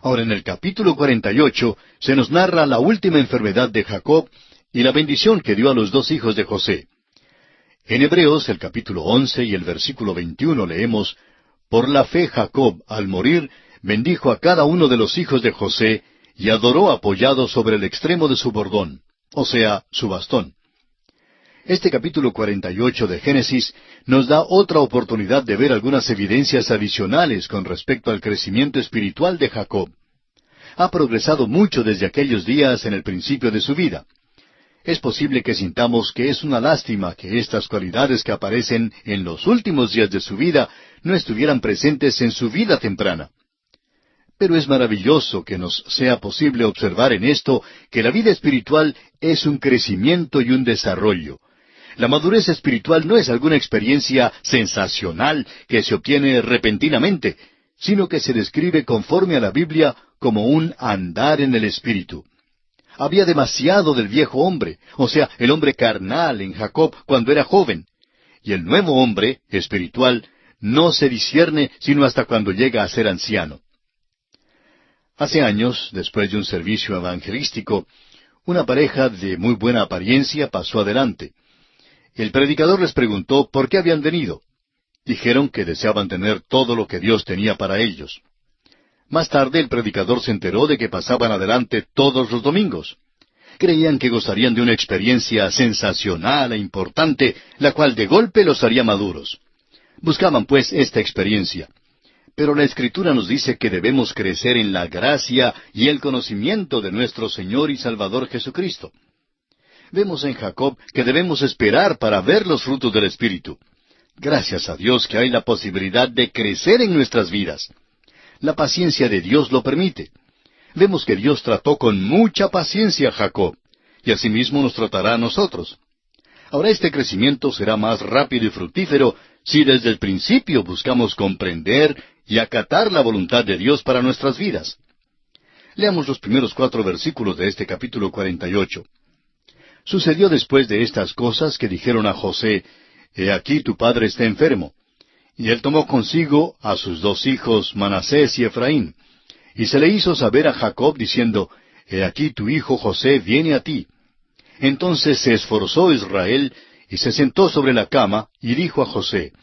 Ahora, en el capítulo 48 se nos narra la última enfermedad de Jacob y la bendición que dio a los 2 hijos de José. En Hebreos, el capítulo 11 y el versículo 21 leemos, «Por la fe Jacob, al morir, bendijo a cada uno de los hijos de José, y adoró apoyado sobre el extremo de su bordón», o sea, su bastón. Este capítulo 48 de Génesis nos da otra oportunidad de ver algunas evidencias adicionales con respecto al crecimiento espiritual de Jacob. Ha progresado mucho desde aquellos días en el principio de su vida. Es posible que sintamos que es una lástima que estas cualidades que aparecen en los últimos días de su vida no estuvieran presentes en su vida temprana. Pero es maravilloso que nos sea posible observar en esto que la vida espiritual es un crecimiento y un desarrollo. La madurez espiritual no es alguna experiencia sensacional que se obtiene repentinamente, sino que se describe conforme a la Biblia como un andar en el Espíritu. Había demasiado del viejo hombre, o sea, el hombre carnal en Jacob cuando era joven. Y el nuevo hombre, espiritual, no se discierne sino hasta cuando llega a ser anciano. Hace años, después de un servicio evangelístico, una pareja de muy buena apariencia pasó adelante. El predicador les preguntó por qué habían venido. Dijeron que deseaban tener todo lo que Dios tenía para ellos. Más tarde el predicador se enteró de que pasaban adelante todos los domingos. Creían que gozarían de una experiencia sensacional e importante, la cual de golpe los haría maduros. Buscaban pues esta experiencia. Pero la Escritura nos dice que debemos crecer en la gracia y el conocimiento de nuestro Señor y Salvador Jesucristo. Vemos en Jacob que debemos esperar para ver los frutos del Espíritu. Gracias a Dios que hay la posibilidad de crecer en nuestras vidas. La paciencia de Dios lo permite. Vemos que Dios trató con mucha paciencia a Jacob, y asimismo nos tratará a nosotros. Ahora este crecimiento será más rápido y fructífero si desde el principio buscamos comprender y acatar la voluntad de Dios para nuestras vidas. Leamos los primeros 4 versículos de este capítulo 48. Sucedió después de estas cosas que dijeron a José, «He aquí tu padre está enfermo». Y él tomó consigo a sus 2 hijos, Manasés y Efraín. Y se le hizo saber a Jacob, diciendo, «He aquí tu hijo José viene a ti». Entonces se esforzó Israel, y se sentó sobre la cama, y dijo a José,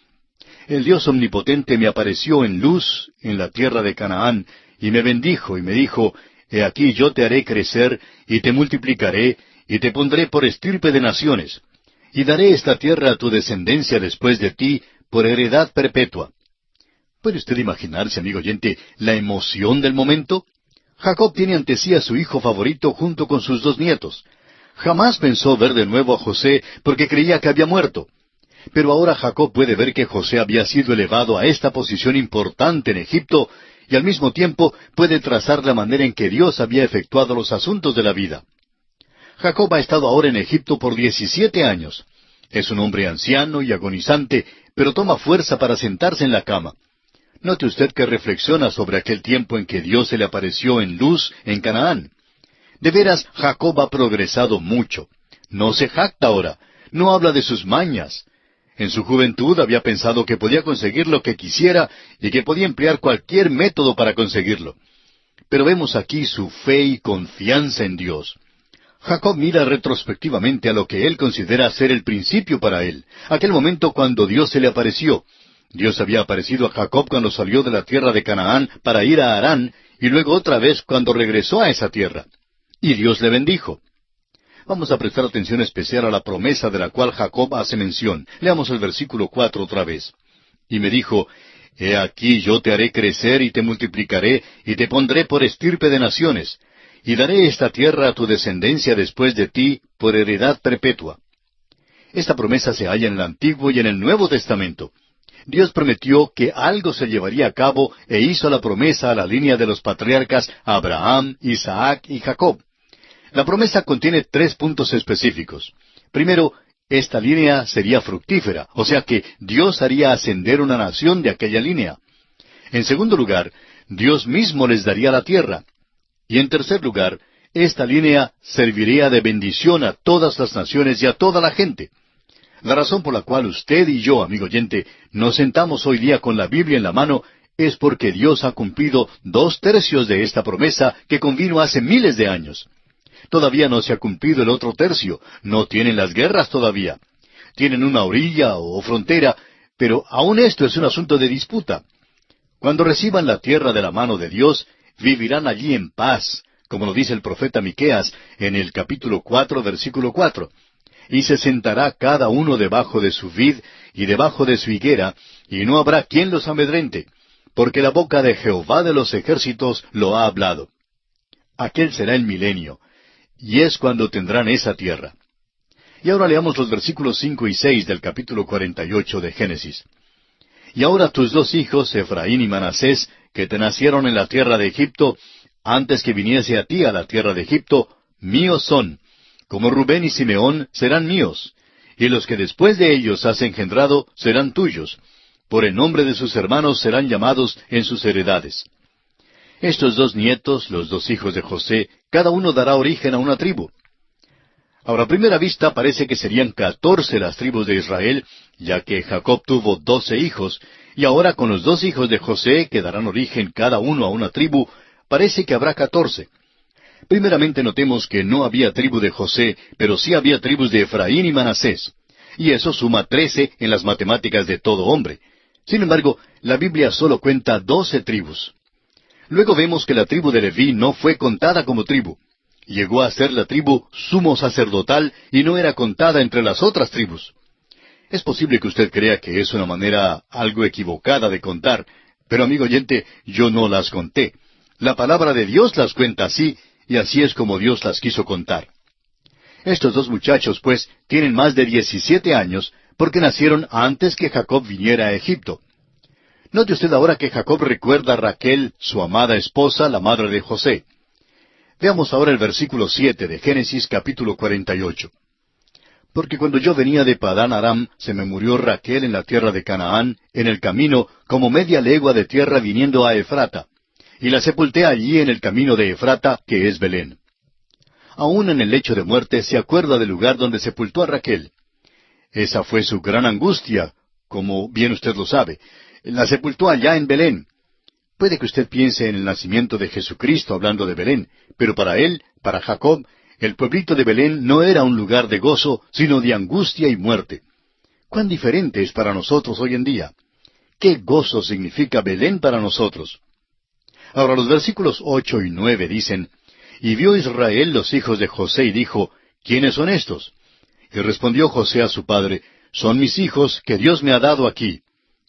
«El Dios omnipotente me apareció en luz en la tierra de Canaán, y me bendijo, y me dijo, He aquí yo te haré crecer, y te multiplicaré, y te pondré por estirpe de naciones. Y daré esta tierra a tu descendencia después de ti, por heredad perpetua». ¿Puede usted imaginarse, amigo oyente, la emoción del momento? Jacob tiene ante sí a su hijo favorito junto con sus 2 nietos. Jamás pensó ver de nuevo a José porque creía que había muerto. Pero ahora Jacob puede ver que José había sido elevado a esta posición importante en Egipto, y al mismo tiempo puede trazar la manera en que Dios había efectuado los asuntos de la vida. Jacob ha estado ahora en Egipto por 17 años. Es un hombre anciano y agonizante, pero toma fuerza para sentarse en la cama. Note usted que reflexiona sobre aquel tiempo en que Dios se le apareció en luz en Canaán. De veras, Jacob ha progresado mucho. No se jacta ahora, no habla de sus mañas. En su juventud había pensado que podía conseguir lo que quisiera y que podía emplear cualquier método para conseguirlo. Pero vemos aquí su fe y confianza en Dios. Jacob mira retrospectivamente a lo que él considera ser el principio para él, aquel momento cuando Dios se le apareció. Dios había aparecido a Jacob cuando salió de la tierra de Canaán para ir a Harán, y luego otra vez cuando regresó a esa tierra. Y Dios le bendijo. Vamos a prestar atención especial a la promesa de la cual Jacob hace mención. Leamos el versículo 4 otra vez. Y me dijo, He aquí yo te haré crecer y te multiplicaré, y te pondré por estirpe de naciones, y daré esta tierra a tu descendencia después de ti por heredad perpetua. Esta promesa se halla en el Antiguo y en el Nuevo Testamento. Dios prometió que algo se llevaría a cabo e hizo la promesa a la línea de los patriarcas Abraham, Isaac y Jacob. La promesa contiene 3 puntos específicos. Primero, esta línea sería fructífera, o sea que Dios haría ascender una nación de aquella línea. En segundo lugar, Dios mismo les daría la tierra. Y en tercer lugar, esta línea serviría de bendición a todas las naciones y a toda la gente. La razón por la cual usted y yo, amigo oyente, nos sentamos hoy día con la Biblia en la mano es porque Dios ha cumplido 2/3 de esta promesa que convino hace miles de años. Todavía no se ha cumplido el otro tercio, no tienen las guerras todavía. Tienen una orilla o frontera, pero aún esto es un asunto de disputa. Cuando reciban la tierra de la mano de Dios, vivirán allí en paz, como lo dice el profeta Miqueas en el capítulo 4, versículo 4. Y se sentará cada uno debajo de su vid y debajo de su higuera, y no habrá quien los amedrente, porque la boca de Jehová de los ejércitos lo ha hablado. Aquel será el milenio, y es cuando tendrán esa tierra. Y ahora leamos los versículos 5 y 6 del capítulo 48 de Génesis. Y ahora tus 2 hijos, Efraín y Manasés, que te nacieron en la tierra de Egipto, antes que viniese a ti a la tierra de Egipto, míos son, como Rubén y Simeón serán míos, y los que después de ellos has engendrado serán tuyos, por el nombre de sus hermanos serán llamados en sus heredades. Estos 2 nietos, los 2 hijos de José, cada uno dará origen a una tribu. Ahora, a primera vista parece que serían 14 las tribus de Israel, ya que Jacob tuvo 12 hijos, y ahora con los 2 hijos de José, que darán origen cada uno a una tribu, parece que habrá 14. Primeramente notemos que no había tribu de José, pero sí había tribus de Efraín y Manasés. Y eso suma 13 en las matemáticas de todo hombre. Sin embargo, la Biblia solo cuenta 12 tribus. Luego vemos que la tribu de Leví no fue contada como tribu. Llegó a ser la tribu sumo sacerdotal y no era contada entre las otras tribus. Es posible que usted crea que es una manera algo equivocada de contar, pero amigo oyente, yo no las conté. La palabra de Dios las cuenta así, y así es como Dios las quiso contar. Estos 2 muchachos, pues, tienen más de 17 años, porque nacieron antes que Jacob viniera a Egipto. Note usted ahora que Jacob recuerda a Raquel, su amada esposa, la madre de José. Veamos ahora el versículo 7 de Génesis capítulo 48. Porque cuando yo venía de Padán Aram, se me murió Raquel en la tierra de Canaán, en el camino, como media legua de tierra viniendo a Efrata. Y la sepulté allí en el camino de Efrata, que es Belén. Aún en el lecho de muerte se acuerda del lugar donde sepultó a Raquel. Esa fue su gran angustia, como bien usted lo sabe. La sepultó allá en Belén. Puede que usted piense en el nacimiento de Jesucristo hablando de Belén, pero para él, para Jacob, el pueblito de Belén no era un lugar de gozo, sino de angustia y muerte. ¿Cuán diferente es para nosotros hoy en día? ¿Qué gozo significa Belén para nosotros? Ahora los versículos 8 y 9 dicen, Y vio Israel los hijos de José y dijo, ¿Quiénes son estos? Y respondió José a su padre, Son mis hijos que Dios me ha dado aquí.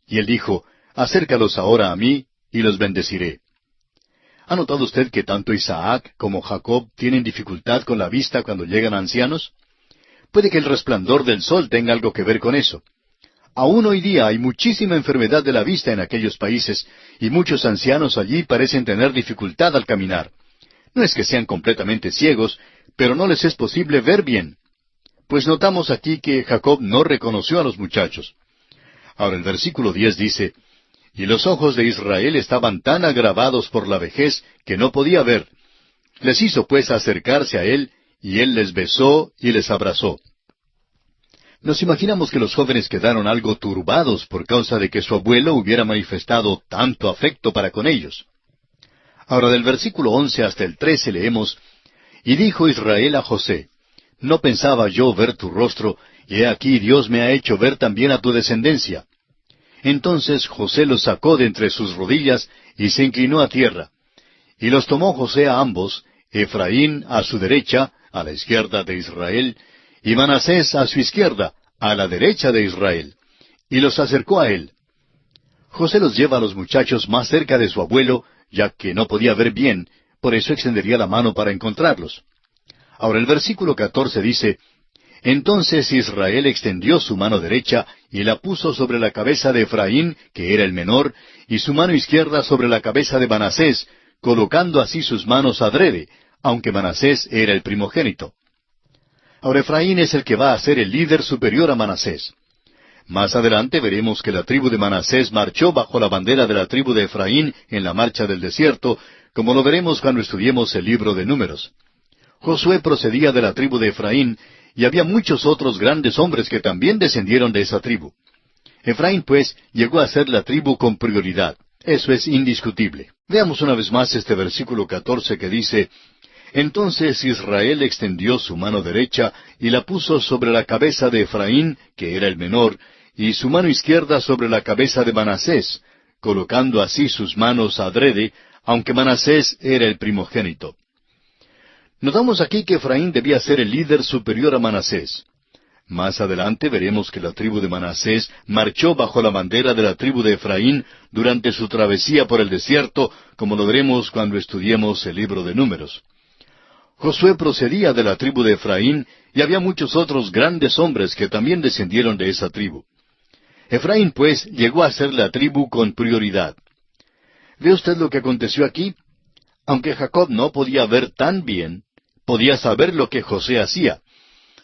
Y él dijo, Acércalos ahora a mí, y los bendeciré. ¿Ha notado usted que tanto Isaac como Jacob tienen dificultad con la vista cuando llegan ancianos? Puede que el resplandor del sol tenga algo que ver con eso. Aún hoy día hay muchísima enfermedad de la vista en aquellos países, y muchos ancianos allí parecen tener dificultad al caminar. No es que sean completamente ciegos, pero no les es posible ver bien. Pues notamos aquí que Jacob no reconoció a los muchachos. Ahora el versículo 10 dice, y los ojos de Israel estaban tan agravados por la vejez que no podía ver. Les hizo pues acercarse a él, y él les besó y les abrazó. Nos imaginamos que los jóvenes quedaron algo turbados por causa de que su abuelo hubiera manifestado tanto afecto para con ellos. Ahora del versículo 11 hasta el 13 leemos, y dijo Israel a José, no pensaba yo ver tu rostro, y he aquí Dios me ha hecho ver también a tu descendencia. Entonces José los sacó de entre sus rodillas, y se inclinó a tierra. Y los tomó José a ambos, Efraín a su derecha, a la izquierda de Israel, y Manasés a su izquierda, a la derecha de Israel, y los acercó a él. José los lleva a los muchachos más cerca de su abuelo, ya que no podía ver bien, por eso extendería la mano para encontrarlos. Ahora el versículo 14 dice, entonces Israel extendió su mano derecha y la puso sobre la cabeza de Efraín, que era el menor, y su mano izquierda sobre la cabeza de Manasés, colocando así sus manos adrede, aunque Manasés era el primogénito. Ahora Efraín es el que va a ser el líder superior a Manasés. Más adelante veremos que la tribu de Manasés marchó bajo la bandera de la tribu de Efraín en la marcha del desierto, como lo veremos cuando estudiemos el libro de Números. Josué procedía de la tribu de Efraín, y había muchos otros grandes hombres que también descendieron de esa tribu. Efraín, pues, llegó a ser la tribu con prioridad. Eso es indiscutible. Veamos una vez más este versículo 14 que dice, entonces Israel extendió su mano derecha y la puso sobre la cabeza de Efraín, que era el menor, y su mano izquierda sobre la cabeza de Manasés, colocando así sus manos adrede, aunque Manasés era el primogénito. Notamos aquí que Efraín debía ser el líder superior a Manasés. Más adelante veremos que la tribu de Manasés marchó bajo la bandera de la tribu de Efraín durante su travesía por el desierto, como lo veremos cuando estudiemos el libro de Números. Josué procedía de la tribu de Efraín, y había muchos otros grandes hombres que también descendieron de esa tribu. Efraín, pues, llegó a ser la tribu con prioridad. ¿Ve usted lo que aconteció aquí? Aunque Jacob no podía ver tan bien, podía saber lo que José hacía.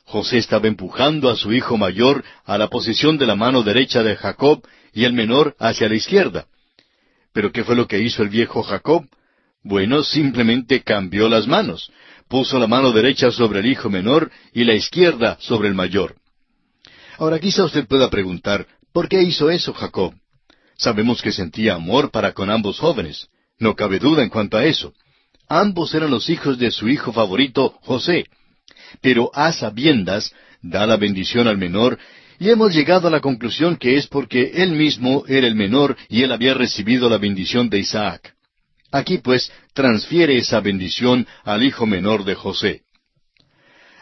José estaba empujando a su hijo mayor a la posición de la mano derecha de Jacob y el menor hacia la izquierda. ¿Pero qué fue lo que hizo el viejo Jacob? Bueno, simplemente cambió las manos. Puso la mano derecha sobre el hijo menor y la izquierda sobre el mayor. Ahora quizá usted pueda preguntar, ¿por qué hizo eso Jacob? Sabemos que sentía amor para con ambos jóvenes. No cabe duda en cuanto a eso. Ambos eran los hijos de su hijo favorito, José. Pero a sabiendas, da la bendición al menor, y hemos llegado a la conclusión que es porque él mismo era el menor y él había recibido la bendición de Isaac. Aquí pues transfiere esa bendición al hijo menor de José.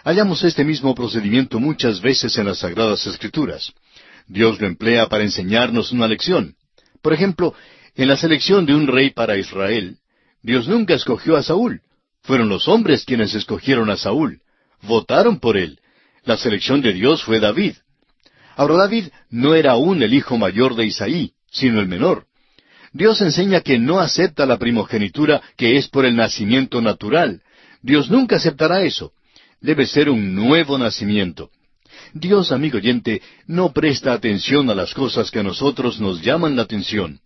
Hallamos este mismo procedimiento muchas veces en las Sagradas Escrituras. Dios lo emplea para enseñarnos una lección. Por ejemplo, en la selección de un rey para Israel, Dios nunca escogió a Saúl. Fueron los hombres quienes escogieron a Saúl. Votaron por él. La selección de Dios fue David. Ahora David no era aún el hijo mayor de Isaí, sino el menor. Dios enseña que no acepta la primogenitura que es por el nacimiento natural. Dios nunca aceptará eso. Debe ser un nuevo nacimiento. Dios, amigo oyente, no presta atención a las cosas que a nosotros nos llaman la atención.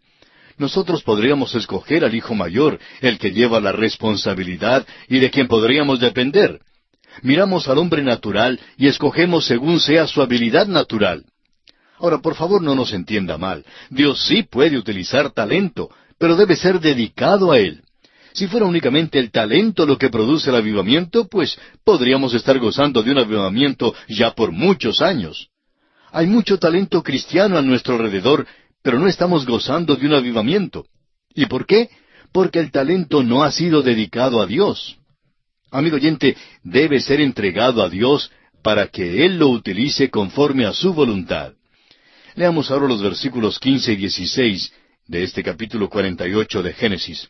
Nosotros podríamos escoger al hijo mayor, el que lleva la responsabilidad y de quien podríamos depender. Miramos al hombre natural y escogemos según sea su habilidad natural. Ahora, por favor, no nos entienda mal. Dios sí puede utilizar talento, pero debe ser dedicado a él. Si fuera únicamente el talento lo que produce el avivamiento, pues podríamos estar gozando de un avivamiento ya por muchos años. Hay mucho talento cristiano a nuestro alrededor, pero no estamos gozando de un avivamiento. ¿Y por qué? Porque el talento no ha sido dedicado a Dios. Amigo oyente, debe ser entregado a Dios para que Él lo utilice conforme a su voluntad. Leamos ahora los versículos 15 y 16 de este capítulo 48 de Génesis.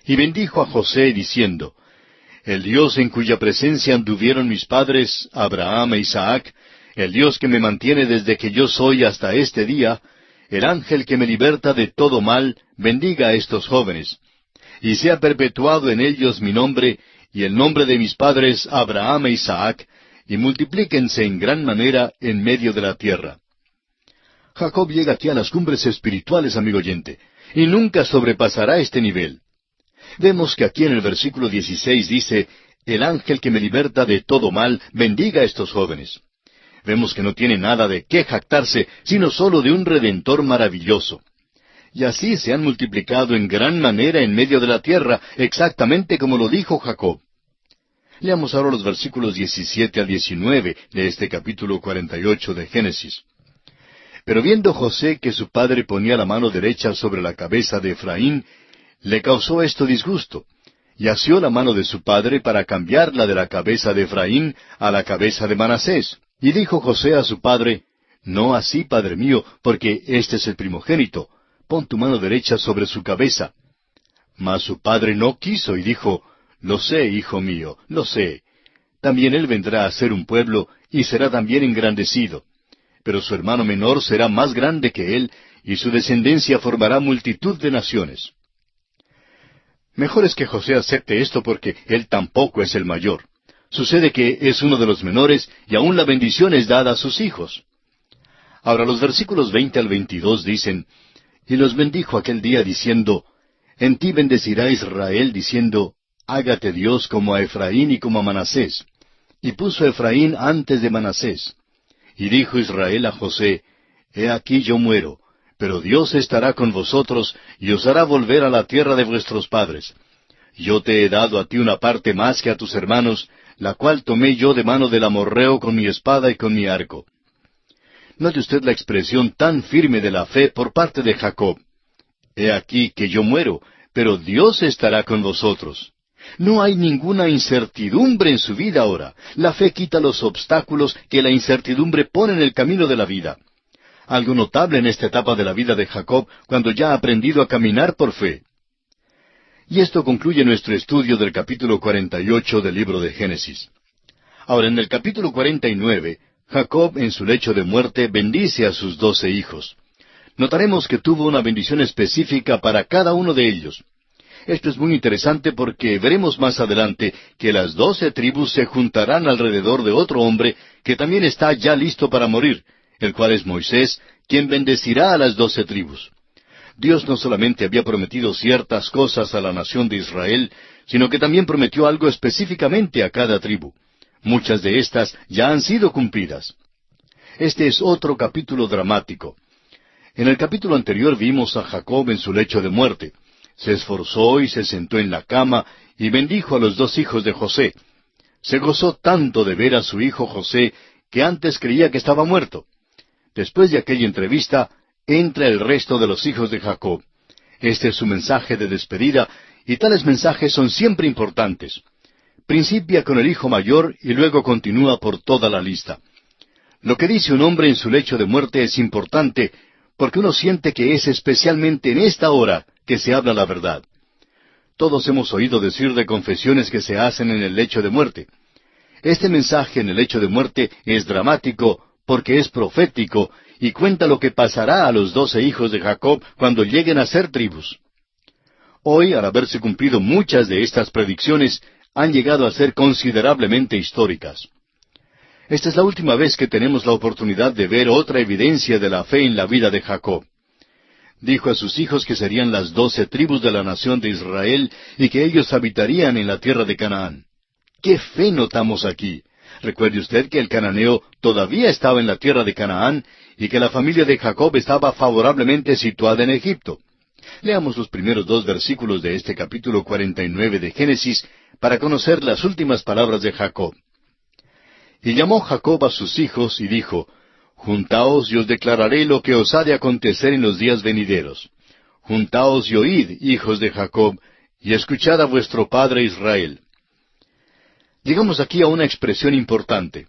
Y bendijo a José diciendo, el Dios en cuya presencia anduvieron mis padres, Abraham e Isaac, el Dios que me mantiene desde que yo soy hasta este día, el ángel que me liberta de todo mal, bendiga a estos jóvenes, y sea perpetuado en ellos mi nombre y el nombre de mis padres Abraham e Isaac, y multiplíquense en gran manera en medio de la tierra. Jacob llega aquí a las cumbres espirituales, amigo oyente, y nunca sobrepasará este nivel. Vemos que aquí en el versículo 16 dice, el ángel que me liberta de todo mal, bendiga a estos jóvenes. Vemos que no tiene nada de qué jactarse, sino solo de un Redentor maravilloso. Y así se han multiplicado en gran manera en medio de la tierra, exactamente como lo dijo Jacob. Leamos ahora los versículos 17 al 19 de este capítulo 48 de Génesis. Pero viendo José que su padre ponía la mano derecha sobre la cabeza de Efraín, le causó esto disgusto, y asió la mano de su padre para cambiarla de la cabeza de Efraín a la cabeza de Manasés. Y dijo José a su padre, no así, padre mío, porque este es el primogénito, pon tu mano derecha sobre su cabeza. Mas su padre no quiso y dijo, lo sé, hijo mío, lo sé. También él vendrá a ser un pueblo y será también engrandecido. Pero su hermano menor será más grande que él, y su descendencia formará multitud de naciones. Mejor es que José acepte esto porque él tampoco es el mayor. Sucede que es uno de los menores y aún la bendición es dada a sus hijos. Ahora los versículos 20 al 22 dicen, y los bendijo aquel día diciendo, en ti bendecirá Israel diciendo, hágate Dios como a Efraín y como a Manasés. Y puso a Efraín antes de Manasés. Y dijo Israel a José, he aquí yo muero, pero Dios estará con vosotros y os hará volver a la tierra de vuestros padres. Yo te he dado a ti una parte más que a tus hermanos, la cual tomé yo de mano del amorreo con mi espada y con mi arco. Note usted la expresión tan firme de la fe por parte de Jacob. He aquí que yo muero, pero Dios estará con vosotros. No hay ninguna incertidumbre en su vida ahora. La fe quita los obstáculos que la incertidumbre pone en el camino de la vida. Algo notable en esta etapa de la vida de Jacob, cuando ya ha aprendido a caminar por fe. Y esto concluye nuestro estudio del capítulo 48 del libro de Génesis. Ahora, en el capítulo 49, Jacob en su lecho de muerte bendice a sus 12 hijos. Notaremos que tuvo una bendición específica para cada uno de ellos. Esto es muy interesante porque veremos más adelante que las 12 tribus se juntarán alrededor de otro hombre que también está ya listo para morir, el cual es Moisés, quien bendecirá a las 12 tribus. Dios no solamente había prometido ciertas cosas a la nación de Israel, sino que también prometió algo específicamente a cada tribu. Muchas de estas ya han sido cumplidas. Este es otro capítulo dramático. En el capítulo anterior vimos a Jacob en su lecho de muerte. Se esforzó y se sentó en la cama y bendijo a los 2 hijos de José. Se gozó tanto de ver a su hijo José que antes creía que estaba muerto. Después de aquella entrevista, entra el resto de los hijos de Jacob. Este es su mensaje de despedida, y tales mensajes son siempre importantes. Principia con el hijo mayor y luego continúa por toda la lista. Lo que dice un hombre en su lecho de muerte es importante, porque uno siente que es especialmente en esta hora que se habla la verdad. Todos hemos oído decir de confesiones que se hacen en el lecho de muerte. Este mensaje en el lecho de muerte es dramático porque es profético y cuenta lo que pasará a los 12 hijos de Jacob cuando lleguen a ser tribus. Hoy, al haberse cumplido muchas de estas predicciones, han llegado a ser considerablemente históricas. Esta es la última vez que tenemos la oportunidad de ver otra evidencia de la fe en la vida de Jacob. Dijo a sus hijos que serían las 12 tribus de la nación de Israel y que ellos habitarían en la tierra de Canaán. ¡Qué fe notamos aquí! Recuerde usted que el cananeo todavía estaba en la tierra de Canaán y que la familia de Jacob estaba favorablemente situada en Egipto. Leamos los primeros 2 versículos de este capítulo 49 de Génesis para conocer las últimas palabras de Jacob. Y llamó Jacob a sus hijos y dijo, Juntaos y os declararé lo que os ha de acontecer en los días venideros. Juntaos y oíd, hijos de Jacob, y escuchad a vuestro padre Israel. Llegamos aquí a una expresión importante.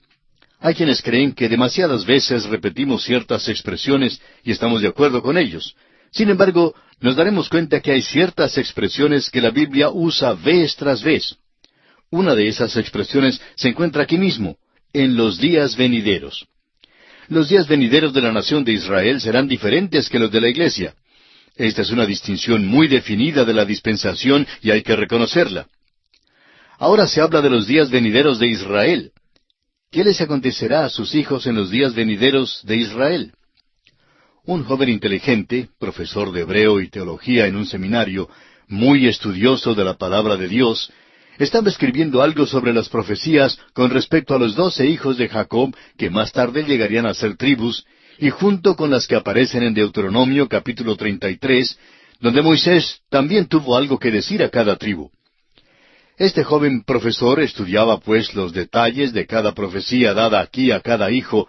Hay quienes creen que demasiadas veces repetimos ciertas expresiones y estamos de acuerdo con ellos. Sin embargo, nos daremos cuenta que hay ciertas expresiones que la Biblia usa vez tras vez. Una de esas expresiones se encuentra aquí mismo, en los días venideros. Los días venideros de la nación de Israel serán diferentes que los de la iglesia. Esta es una distinción muy definida de la dispensación y hay que reconocerla. Ahora se habla de los días venideros de Israel. ¿Qué les acontecerá a sus hijos en los días venideros de Israel? Un joven inteligente, profesor de hebreo y teología en un seminario, muy estudioso de la palabra de Dios, estaba escribiendo algo sobre las profecías con respecto a los 12 hijos de Jacob que más tarde llegarían a ser tribus, y junto con las que aparecen en Deuteronomio capítulo 33, donde Moisés también tuvo algo que decir a cada tribu. Este joven profesor estudiaba pues los detalles de cada profecía dada aquí a cada hijo,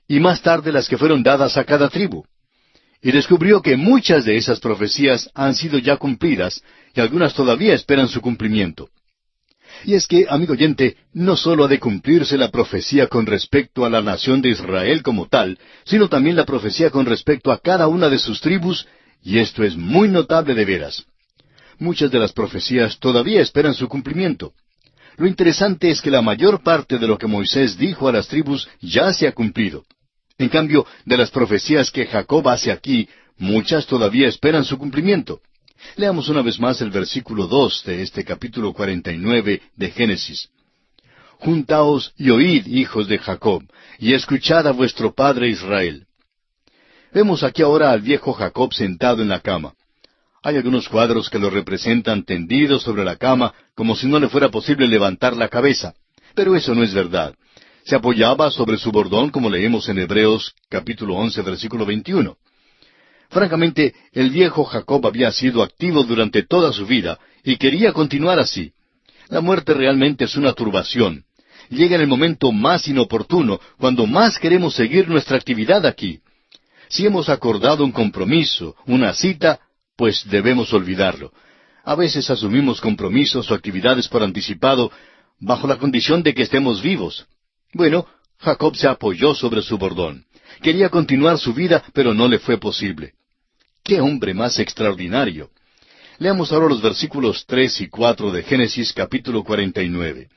y más tarde las que fueron dadas a cada tribu. Y descubrió que muchas de esas profecías han sido ya cumplidas, y algunas todavía esperan su cumplimiento. Y es que, amigo oyente, no sólo ha de cumplirse la profecía con respecto a la nación de Israel como tal, sino también la profecía con respecto a cada una de sus tribus, y esto es muy notable de veras. Muchas de las profecías todavía esperan su cumplimiento. Lo interesante es que la mayor parte de lo que Moisés dijo a las tribus ya se ha cumplido. En cambio, de las profecías que Jacob hace aquí, muchas todavía esperan su cumplimiento. Leamos una vez más el versículo 2 de este capítulo 49 de Génesis. Juntaos y oíd, hijos de Jacob, y escuchad a vuestro padre Israel. Vemos aquí ahora al viejo Jacob sentado en la cama. Hay algunos cuadros que lo representan tendido sobre la cama, como si no le fuera posible levantar la cabeza. Pero eso no es verdad. Se apoyaba sobre su bordón, como leemos en Hebreos capítulo 11, versículo 21. Francamente, el viejo Jacob había sido activo durante toda su vida y quería continuar así. La muerte realmente es una turbación. Llega en el momento más inoportuno, cuando más queremos seguir nuestra actividad aquí. Si hemos acordado un compromiso, una cita, pues debemos olvidarlo. A veces asumimos compromisos o actividades por anticipado, bajo la condición de que estemos vivos. Bueno, Jacob se apoyó sobre su bordón. Quería continuar su vida, pero no le fue posible. ¡Qué hombre más extraordinario! Leamos ahora los versículos 3 y 4 de Génesis capítulo 49.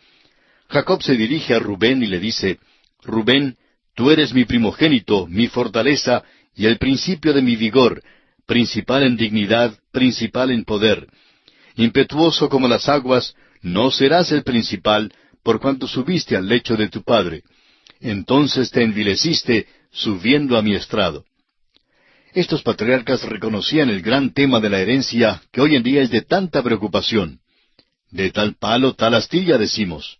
Jacob se dirige a Rubén y le dice, Rubén, tú eres mi primogénito, mi fortaleza y el principio de mi vigor, principal en dignidad, principal en poder. Impetuoso como las aguas, no serás el principal, por cuanto subiste al lecho de tu padre. Entonces te envileciste, subiendo a mi estrado. Estos patriarcas reconocían el gran tema de la herencia que hoy en día es de tanta preocupación. De tal palo, tal astilla, decimos.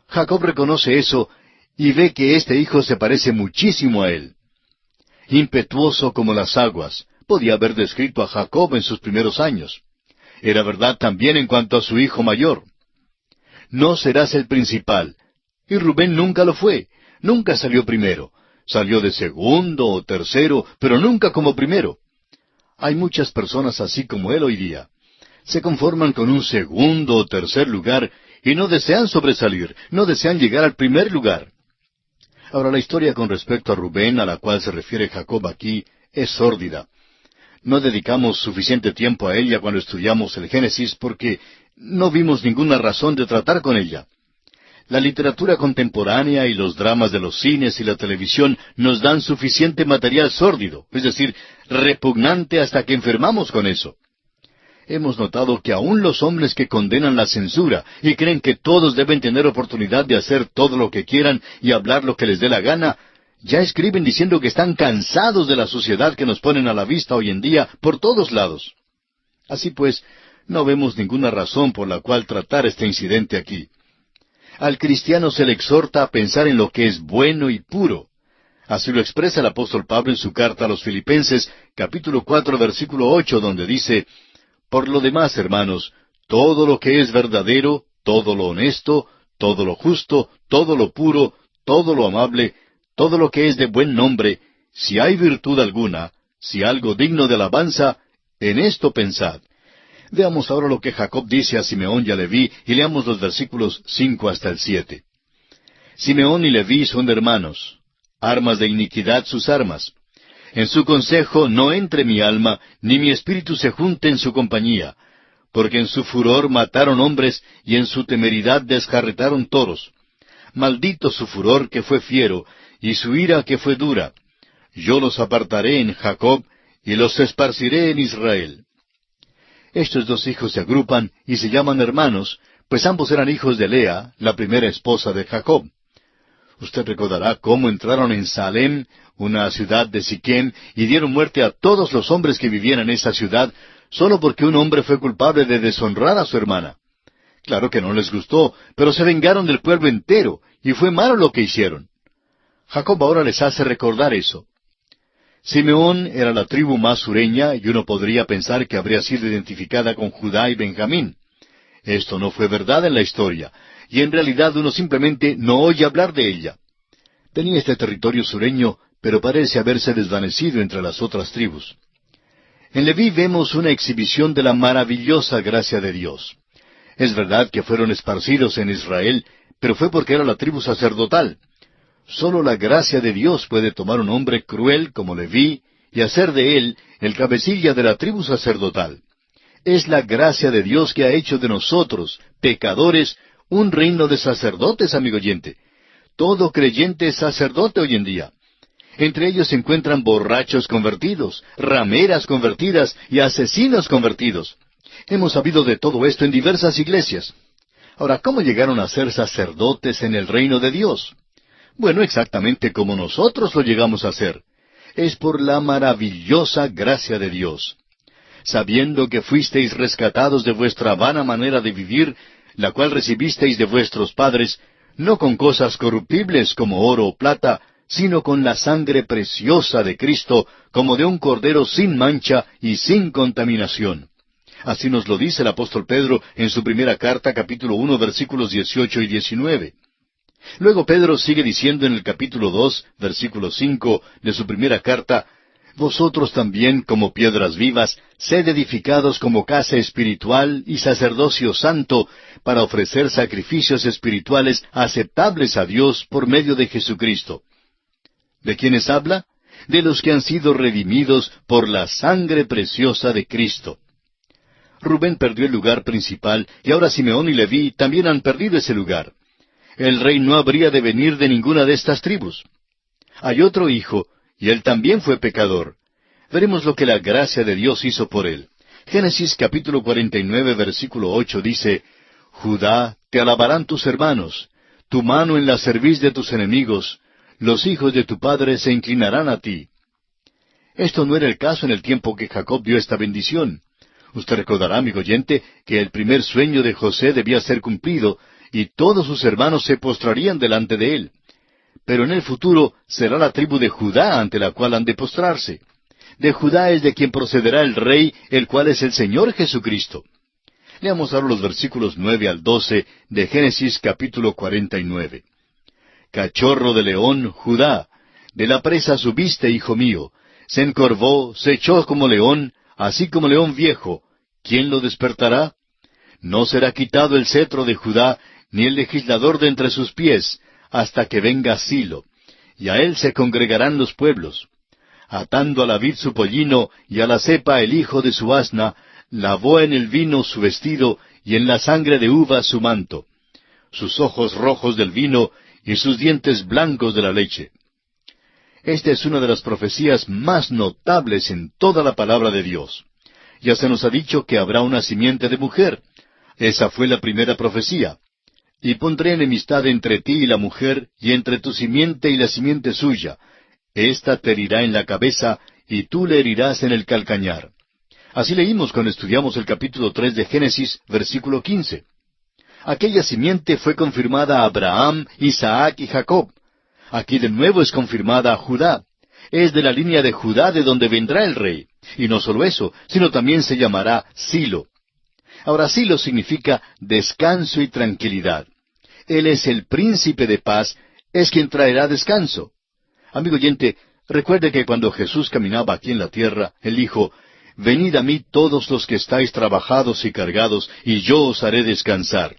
Jacob reconoce eso y ve que este hijo se parece muchísimo a él. Impetuoso como las aguas, podía haber descrito a Jacob en sus primeros años. Era verdad también en cuanto a su hijo mayor. No serás el principal. Y Rubén nunca lo fue, nunca salió primero. Salió de segundo o tercero, pero nunca como primero. Hay muchas personas así como él hoy día. Se conforman con un segundo o tercer lugar y no desean sobresalir, no desean llegar al primer lugar. Ahora, la historia con respecto a Rubén, a la cual se refiere Jacob aquí, es sórdida. No dedicamos suficiente tiempo a ella cuando estudiamos el Génesis porque no vimos ninguna razón de tratar con ella. La literatura contemporánea y los dramas de los cines y la televisión nos dan suficiente material sórdido, es decir, repugnante hasta que enfermamos con eso. Hemos notado que aún los hombres que condenan la censura y creen que todos deben tener oportunidad de hacer todo lo que quieran y hablar lo que les dé la gana, ya escriben diciendo que están cansados de la sociedad que nos ponen a la vista hoy en día por todos lados. Así pues, no vemos ninguna razón por la cual tratar este incidente aquí. Al cristiano se le exhorta a pensar en lo que es bueno y puro. Así lo expresa el apóstol Pablo en su carta a los Filipenses, capítulo 4, versículo 8, donde dice, Por lo demás, hermanos, todo lo que es verdadero, todo lo honesto, todo lo justo, todo lo puro, todo lo amable, todo lo que es de buen nombre, si hay virtud alguna, si algo digno de alabanza, en esto pensad. Veamos ahora lo que Jacob dice a Simeón y a Leví, y leamos los versículos 5 hasta el 7. Simeón y Leví son hermanos, armas de iniquidad sus armas. En su consejo no entre mi alma, ni mi espíritu se junte en su compañía, porque en su furor mataron hombres, y en su temeridad desjarretaron toros. Maldito su furor que fue fiero, y su ira que fue dura. Yo los apartaré en Jacob, y los esparciré en Israel. Estos dos hijos se agrupan y se llaman hermanos, pues ambos eran hijos de Lea, la primera esposa de Jacob. Usted recordará cómo entraron en Salem, una ciudad de Siquem, y dieron muerte a todos los hombres que vivían en esa ciudad, solo porque un hombre fue culpable de deshonrar a su hermana. Claro que no les gustó, pero se vengaron del pueblo entero, y fue malo lo que hicieron. Jacob ahora les hace recordar eso. Simeón era la tribu más sureña, y uno podría pensar que habría sido identificada con Judá y Benjamín. Esto no fue verdad en la historia, y en realidad uno simplemente no oye hablar de ella. Tenía este territorio sureño, pero parece haberse desvanecido entre las otras tribus. En Leví vemos una exhibición de la maravillosa gracia de Dios. Es verdad que fueron esparcidos en Israel, pero fue porque era la tribu sacerdotal. Solo la gracia de Dios puede tomar un hombre cruel como Leví y hacer de él el cabecilla de la tribu sacerdotal. Es la gracia de Dios que ha hecho de nosotros, pecadores, un reino de sacerdotes, amigo oyente. Todo creyente es sacerdote hoy en día. Entre ellos se encuentran borrachos convertidos, rameras convertidas y asesinos convertidos. Hemos sabido de todo esto en diversas iglesias. Ahora, ¿cómo llegaron a ser sacerdotes en el reino de Dios? Bueno, exactamente como nosotros lo llegamos a ser. Es por la maravillosa gracia de Dios. Sabiendo que fuisteis rescatados de vuestra vana manera de vivir, la cual recibisteis de vuestros padres, no con cosas corruptibles como oro o plata, sino con la sangre preciosa de Cristo, como de un cordero sin mancha y sin contaminación. Así nos lo dice el apóstol Pedro en su primera carta, capítulo 1, versículos 18 y 19. Luego Pedro sigue diciendo en el capítulo 2, versículo 5 de su primera carta, vosotros también, como piedras vivas, sed edificados como casa espiritual y sacerdocio santo, para ofrecer sacrificios espirituales aceptables a Dios por medio de Jesucristo. ¿De quiénes habla? De los que han sido redimidos por la sangre preciosa de Cristo. Rubén perdió el lugar principal, y ahora Simeón y Leví también han perdido ese lugar. El rey no habría de venir de ninguna de estas tribus. Hay otro hijo, y él también fue pecador. Veremos lo que la gracia de Dios hizo por él. Génesis capítulo 49, versículo 8 dice, Judá, te alabarán tus hermanos, tu mano en la cerviz de tus enemigos, los hijos de tu padre se inclinarán a ti. Esto no era el caso en el tiempo que Jacob dio esta bendición. Usted recordará, amigo oyente, que el primer sueño de José debía ser cumplido, y todos sus hermanos se postrarían delante de él. Pero en el futuro será la tribu de Judá ante la cual han de postrarse. De Judá es de quien procederá el Rey, el cual es el Señor Jesucristo. Leamos ahora los versículos 9 al 12 de Génesis capítulo 49. Cachorro de león, Judá, de la presa subiste, hijo mío, se encorvó, se echó como león, así como león viejo. ¿Quién lo despertará? No será quitado el cetro de Judá, ni el legislador de entre sus pies, hasta que venga Silo, y a él se congregarán los pueblos. Atando a la vid su pollino, y a la cepa el hijo de su asna, lavó en el vino su vestido, y en la sangre de uva su manto. Sus ojos rojos del vino, y sus dientes blancos de la leche. Esta es una de las profecías más notables en toda la palabra de Dios. Ya se nos ha dicho que habrá una simiente de mujer. Esa fue la primera profecía. Y pondré enemistad entre ti y la mujer, y entre tu simiente y la simiente suya. Esta te herirá en la cabeza, y tú le herirás en el calcañar. Así leímos cuando estudiamos el capítulo 3 de Génesis, versículo 15. Aquella simiente fue confirmada a Abraham, Isaac y Jacob. Aquí de nuevo es confirmada a Judá. Es de la línea de Judá de donde vendrá el rey. Y no solo eso, sino también se llamará Silo. Ahora Silo significa descanso y tranquilidad. Él es el príncipe de paz, es quien traerá descanso. Amigo oyente, recuerde que cuando Jesús caminaba aquí en la tierra, Él dijo, Venid a mí todos los que estáis trabajados y cargados, y yo os haré descansar.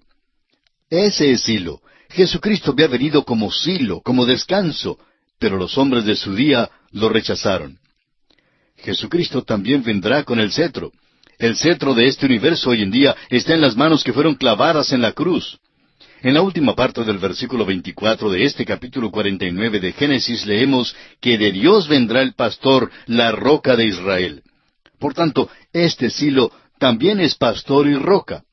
Ese es Silo. Jesucristo había venido como Silo, como descanso, pero los hombres de su día lo rechazaron. Jesucristo también vendrá con el cetro. El cetro de este universo hoy en día está en las manos que fueron clavadas en la cruz. En la última parte del versículo 24 de este capítulo 49 de Génesis leemos que de Dios vendrá el pastor, la roca de Israel. Por tanto, este Silo también es pastor y roca.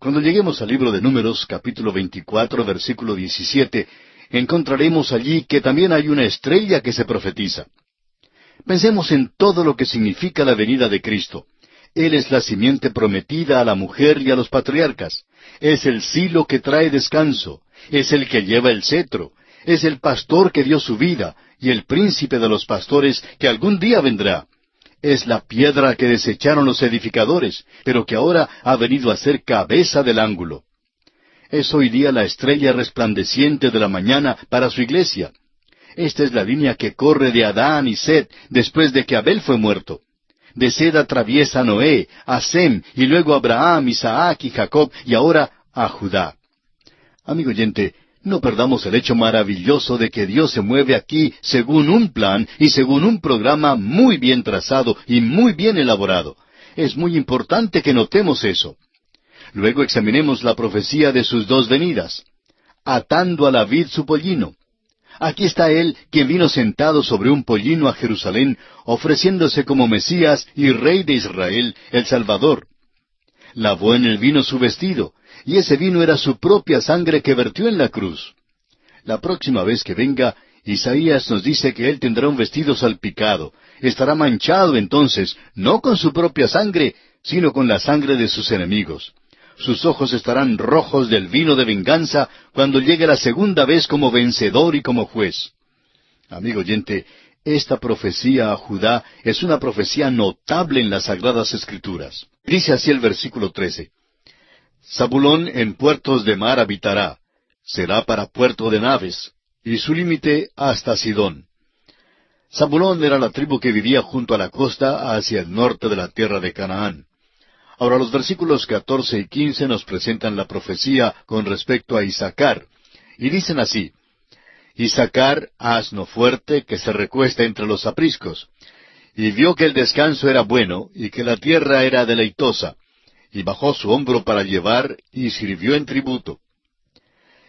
Cuando lleguemos al libro de Números, capítulo 24, versículo 17, encontraremos allí que también hay una estrella que se profetiza. Pensemos en todo lo que significa la venida de Cristo. Él es la simiente prometida a la mujer y a los patriarcas. Es el Silo que trae descanso. Es el que lleva el cetro. Es el pastor que dio su vida y el príncipe de los pastores que algún día vendrá. Es la piedra que desecharon los edificadores, pero que ahora ha venido a ser cabeza del ángulo. Es hoy día la estrella resplandeciente de la mañana para su iglesia. Esta es la línea que corre de Adán y Set después de que Abel fue muerto. De Set atraviesa a Noé, a Sem, y luego a Abraham, Isaac y Jacob, y ahora a Judá. Amigo oyente, no perdamos el hecho maravilloso de que Dios se mueve aquí según un plan y según un programa muy bien trazado y muy bien elaborado. Es muy importante que notemos eso. Luego examinemos la profecía de sus dos venidas. Atando a la vid su pollino. Aquí está Él, quien vino sentado sobre un pollino a Jerusalén, ofreciéndose como Mesías y Rey de Israel, el Salvador. Lavó en el vino su vestido, y ese vino era su propia sangre que vertió en la cruz. La próxima vez que venga, Isaías nos dice que Él tendrá un vestido salpicado. Estará manchado entonces, no con su propia sangre, sino con la sangre de sus enemigos. Sus ojos estarán rojos del vino de venganza cuando llegue la segunda vez como vencedor y como juez. Amigo oyente, esta profecía a Judá es una profecía notable en las Sagradas Escrituras. Dice así el versículo 13. Zabulón en puertos de mar habitará, será para puerto de naves, y su límite hasta Sidón. Zabulón era la tribu que vivía junto a la costa hacia el norte de la tierra de Canaán. Ahora los versículos 14 y 15 nos presentan la profecía con respecto a Isacar, y dicen así: Isacar, asno fuerte que se recuesta entre los apriscos, y vio que el descanso era bueno, y que la tierra era deleitosa, y bajó su hombro para llevar, y sirvió en tributo.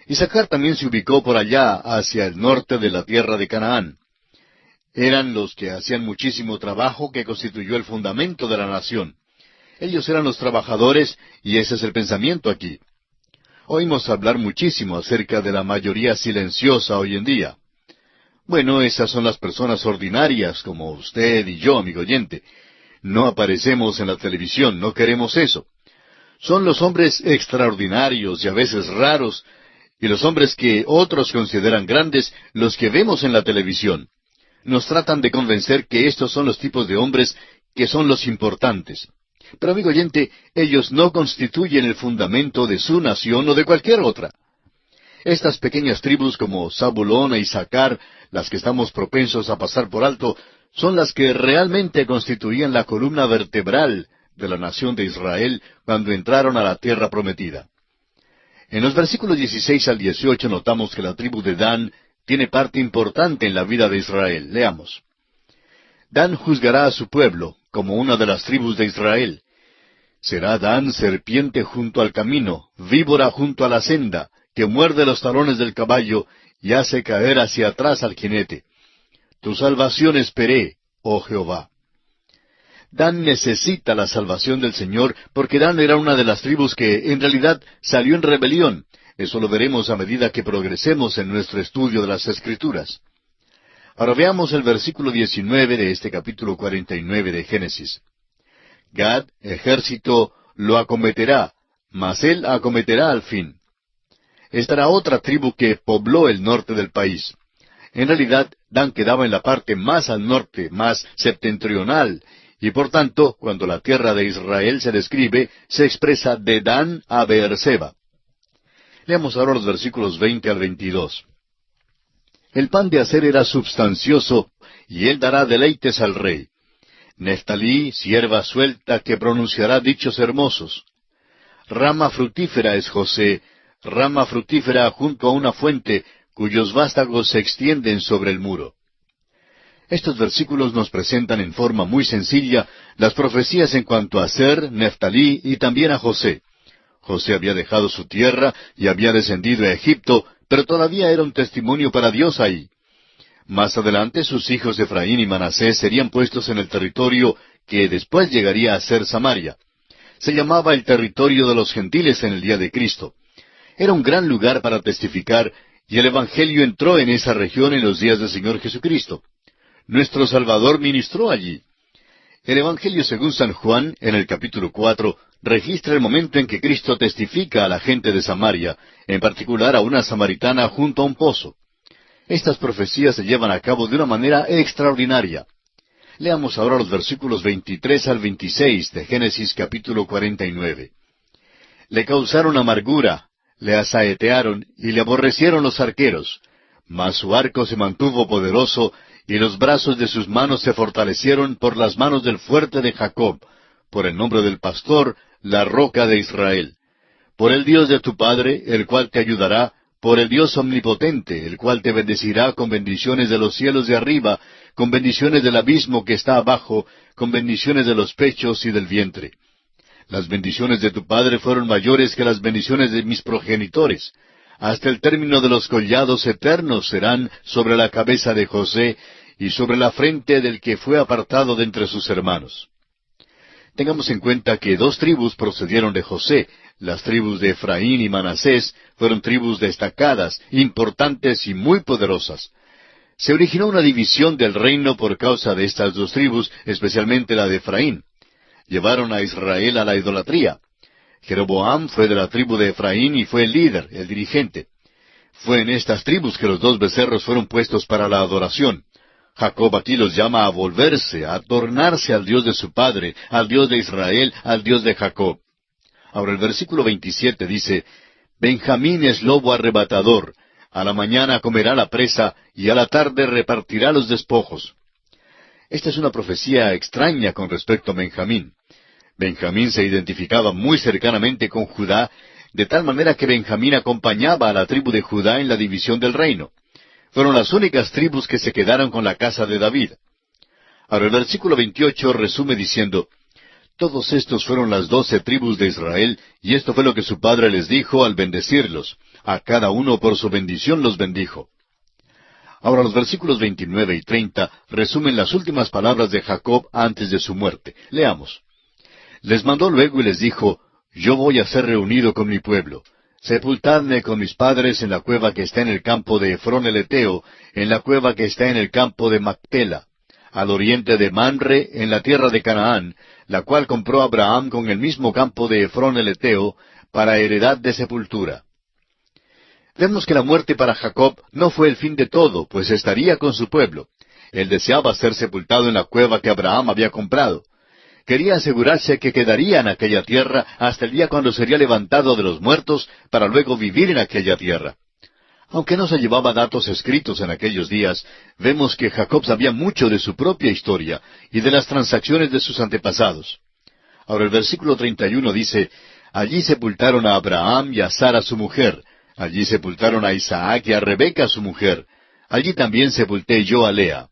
Isacar también se ubicó por allá, hacia el norte de la tierra de Canaán. Eran los que hacían muchísimo trabajo que constituyó el fundamento de la nación. Ellos eran los trabajadores, y ese es el pensamiento aquí. Oímos hablar muchísimo acerca de la mayoría silenciosa hoy en día. Bueno, esas son las personas ordinarias, como usted y yo, amigo oyente. No aparecemos en la televisión, no queremos eso. Son los hombres extraordinarios y a veces raros, y los hombres que otros consideran grandes, los que vemos en la televisión. Nos tratan de convencer que estos son los tipos de hombres que son los importantes. Pero, amigo oyente, ellos no constituyen el fundamento de su nación o de cualquier otra. Estas pequeñas tribus como Zabulón e Isacar, las que estamos propensos a pasar por alto, son las que realmente constituían la columna vertebral de la nación de Israel cuando entraron a la tierra prometida. En los versículos 16 al 18 notamos que la tribu de Dan tiene parte importante en la vida de Israel. Leamos. Dan juzgará a su pueblo como una de las tribus de Israel. Será Dan serpiente junto al camino, víbora junto a la senda, que muerde los talones del caballo y hace caer hacia atrás al jinete. Tu salvación esperé, oh Jehová. Dan necesita la salvación del Señor porque Dan era una de las tribus que en realidad salió en rebelión. Eso lo veremos a medida que progresemos en nuestro estudio de las Escrituras. Ahora veamos el versículo 19 de este capítulo 49 de Génesis. Gad, ejército, lo acometerá, mas él acometerá al fin. Esta era otra tribu que pobló el norte del país. En realidad, Dan quedaba en la parte más al norte, más septentrional, y por tanto, cuando la tierra de Israel se describe, se expresa de Dan a Beerseba. Leamos ahora los versículos 20 al 22. El pan de hacer era substancioso, y él dará deleites al rey. Neftalí, sierva suelta, que pronunciará dichos hermosos. Rama frutífera es José, rama frutífera junto a una fuente, cuyos vástagos se extienden sobre el muro. Estos versículos nos presentan en forma muy sencilla las profecías en cuanto a Aser, Neftalí y también a José. José había dejado su tierra y había descendido a Egipto, pero todavía era un testimonio para Dios ahí. Más adelante sus hijos Efraín y Manasés serían puestos en el territorio que después llegaría a ser Samaria. Se llamaba el territorio de los gentiles en el día de Cristo. Era un gran lugar para testificar, y el Evangelio entró en esa región en los días del Señor Jesucristo. Nuestro Salvador ministró allí. El Evangelio según San Juan, en el capítulo 4, registra el momento en que Cristo testifica a la gente de Samaria, en particular a una samaritana junto a un pozo. Estas profecías se llevan a cabo de una manera extraordinaria. Leamos ahora los versículos 23 al 26 de Génesis capítulo 49. Le causaron amargura, le asaetearon y le aborrecieron los arqueros, mas su arco se mantuvo poderoso, y los brazos de sus manos se fortalecieron por las manos del fuerte de Jacob, por el nombre del pastor, la roca de Israel. Por el Dios de tu padre, el cual te ayudará, por el Dios omnipotente, el cual te bendecirá con bendiciones de los cielos de arriba, con bendiciones del abismo que está abajo, con bendiciones de los pechos y del vientre. Las bendiciones de tu padre fueron mayores que las bendiciones de mis progenitores. Hasta el término de los collados eternos serán sobre la cabeza de José y sobre la frente del que fue apartado de entre sus hermanos. Tengamos en cuenta que dos tribus procedieron de José. Las tribus de Efraín y Manasés fueron tribus destacadas, importantes y muy poderosas. Se originó una división del reino por causa de estas dos tribus, especialmente la de Efraín. Llevaron a Israel a la idolatría. Jeroboam fue de la tribu de Efraín y fue el líder, el dirigente. Fue en estas tribus que los dos becerros fueron puestos para la adoración. Jacob aquí los llama a volverse, a tornarse al Dios de su padre, al Dios de Israel, al Dios de Jacob. Ahora el versículo 27 dice, Benjamín es lobo arrebatador, a la mañana comerá la presa, y a la tarde repartirá los despojos. Esta es una profecía extraña con respecto a Benjamín. Benjamín se identificaba muy cercanamente con Judá, de tal manera que Benjamín acompañaba a la tribu de Judá en la división del reino. Fueron las únicas tribus que se quedaron con la casa de David. Ahora el versículo 28 resume diciendo, Todos estos fueron las 12 tribus de Israel, y esto fue lo que su padre les dijo al bendecirlos. A cada uno por su bendición los bendijo. Ahora los versículos 29 y 30 resumen las últimas palabras de Jacob antes de su muerte. Leamos. Les mandó luego y les dijo, Yo voy a ser reunido con mi pueblo. Sepultadme con mis padres en la cueva que está en el campo de Efrón el Eteo, en la cueva que está en el campo de Macpela, al oriente de Mamre, en la tierra de Canaán, la cual compró Abraham con el mismo campo de Efrón el Eteo, para heredad de sepultura. Vemos que la muerte para Jacob no fue el fin de todo, pues estaría con su pueblo. Él deseaba ser sepultado en la cueva que Abraham había comprado. Quería asegurarse que quedaría en aquella tierra hasta el día cuando sería levantado de los muertos para luego vivir en aquella tierra. Aunque no se llevaba datos escritos en aquellos días, vemos que Jacob sabía mucho de su propia historia y de las transacciones de sus antepasados. Ahora el versículo 31 dice, Allí sepultaron a Abraham y a Sara su mujer, allí sepultaron a Isaac y a Rebeca su mujer, allí también sepulté yo a Lea.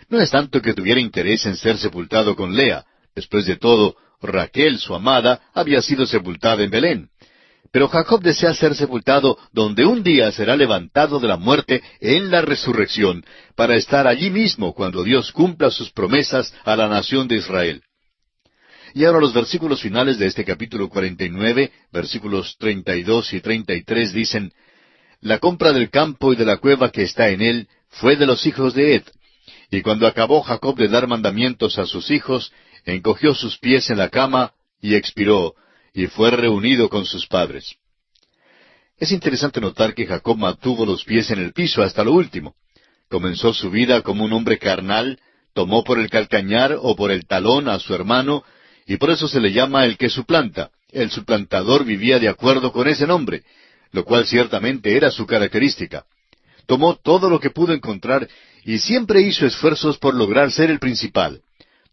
No es tanto que tuviera interés en ser sepultado con Lea. Después de todo, Raquel, su amada, había sido sepultada en Belén. Pero Jacob desea ser sepultado donde un día será levantado de la muerte en la resurrección, para estar allí mismo cuando Dios cumpla sus promesas a la nación de Israel. Y ahora los versículos finales de este capítulo 49, versículos 32 y 33 dicen, La compra del campo y de la cueva que está en él fue de los hijos de Ed. Y cuando acabó Jacob de dar mandamientos a sus hijos, encogió sus pies en la cama y expiró, y fue reunido con sus padres. Es interesante notar que Jacob mantuvo los pies en el piso hasta lo último. Comenzó su vida como un hombre carnal, tomó por el calcañar o por el talón a su hermano, y por eso se le llama el que suplanta. El suplantador vivía de acuerdo con ese nombre, lo cual ciertamente era su característica. Tomó todo lo que pudo encontrar y siempre hizo esfuerzos por lograr ser el principal.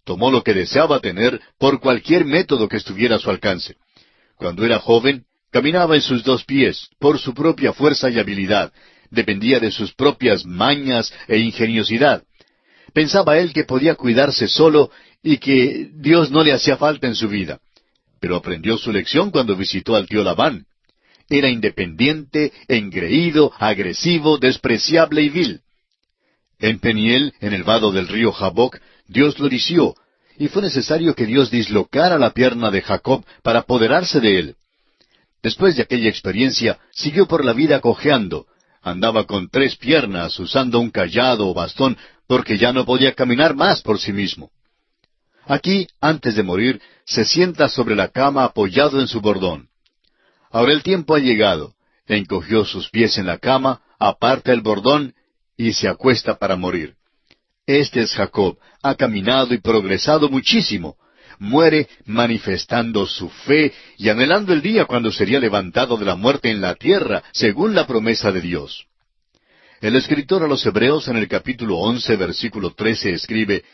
Tomó lo que deseaba tener por cualquier método que estuviera a su alcance. Cuando era joven, caminaba en sus dos pies, por su propia fuerza y habilidad. Dependía de sus propias mañas e ingeniosidad. Pensaba él que podía cuidarse solo y que Dios no le hacía falta en su vida. pero aprendió su lección cuando visitó al tío Labán. Era independiente, engreído, agresivo, despreciable y vil. En Peniel, en el vado del río Jaboc, Dios lo hirió, y fue necesario que Dios dislocara la pierna de Jacob para apoderarse de él. Después de aquella experiencia, siguió por la vida cojeando. Andaba con 3 piernas, usando un cayado o bastón, porque ya no podía caminar más por sí mismo. Aquí, antes de morir, se sienta sobre la cama apoyado en su bordón. Ahora el tiempo ha llegado. Encogió sus pies en la cama, aparta el bordón y se acuesta para morir. Este es Jacob, ha caminado y progresado muchísimo. Muere manifestando su fe y anhelando el día cuando sería levantado de la muerte en la tierra, según la promesa de Dios. El escritor a los Hebreos en el capítulo 11, versículo 13 escribe: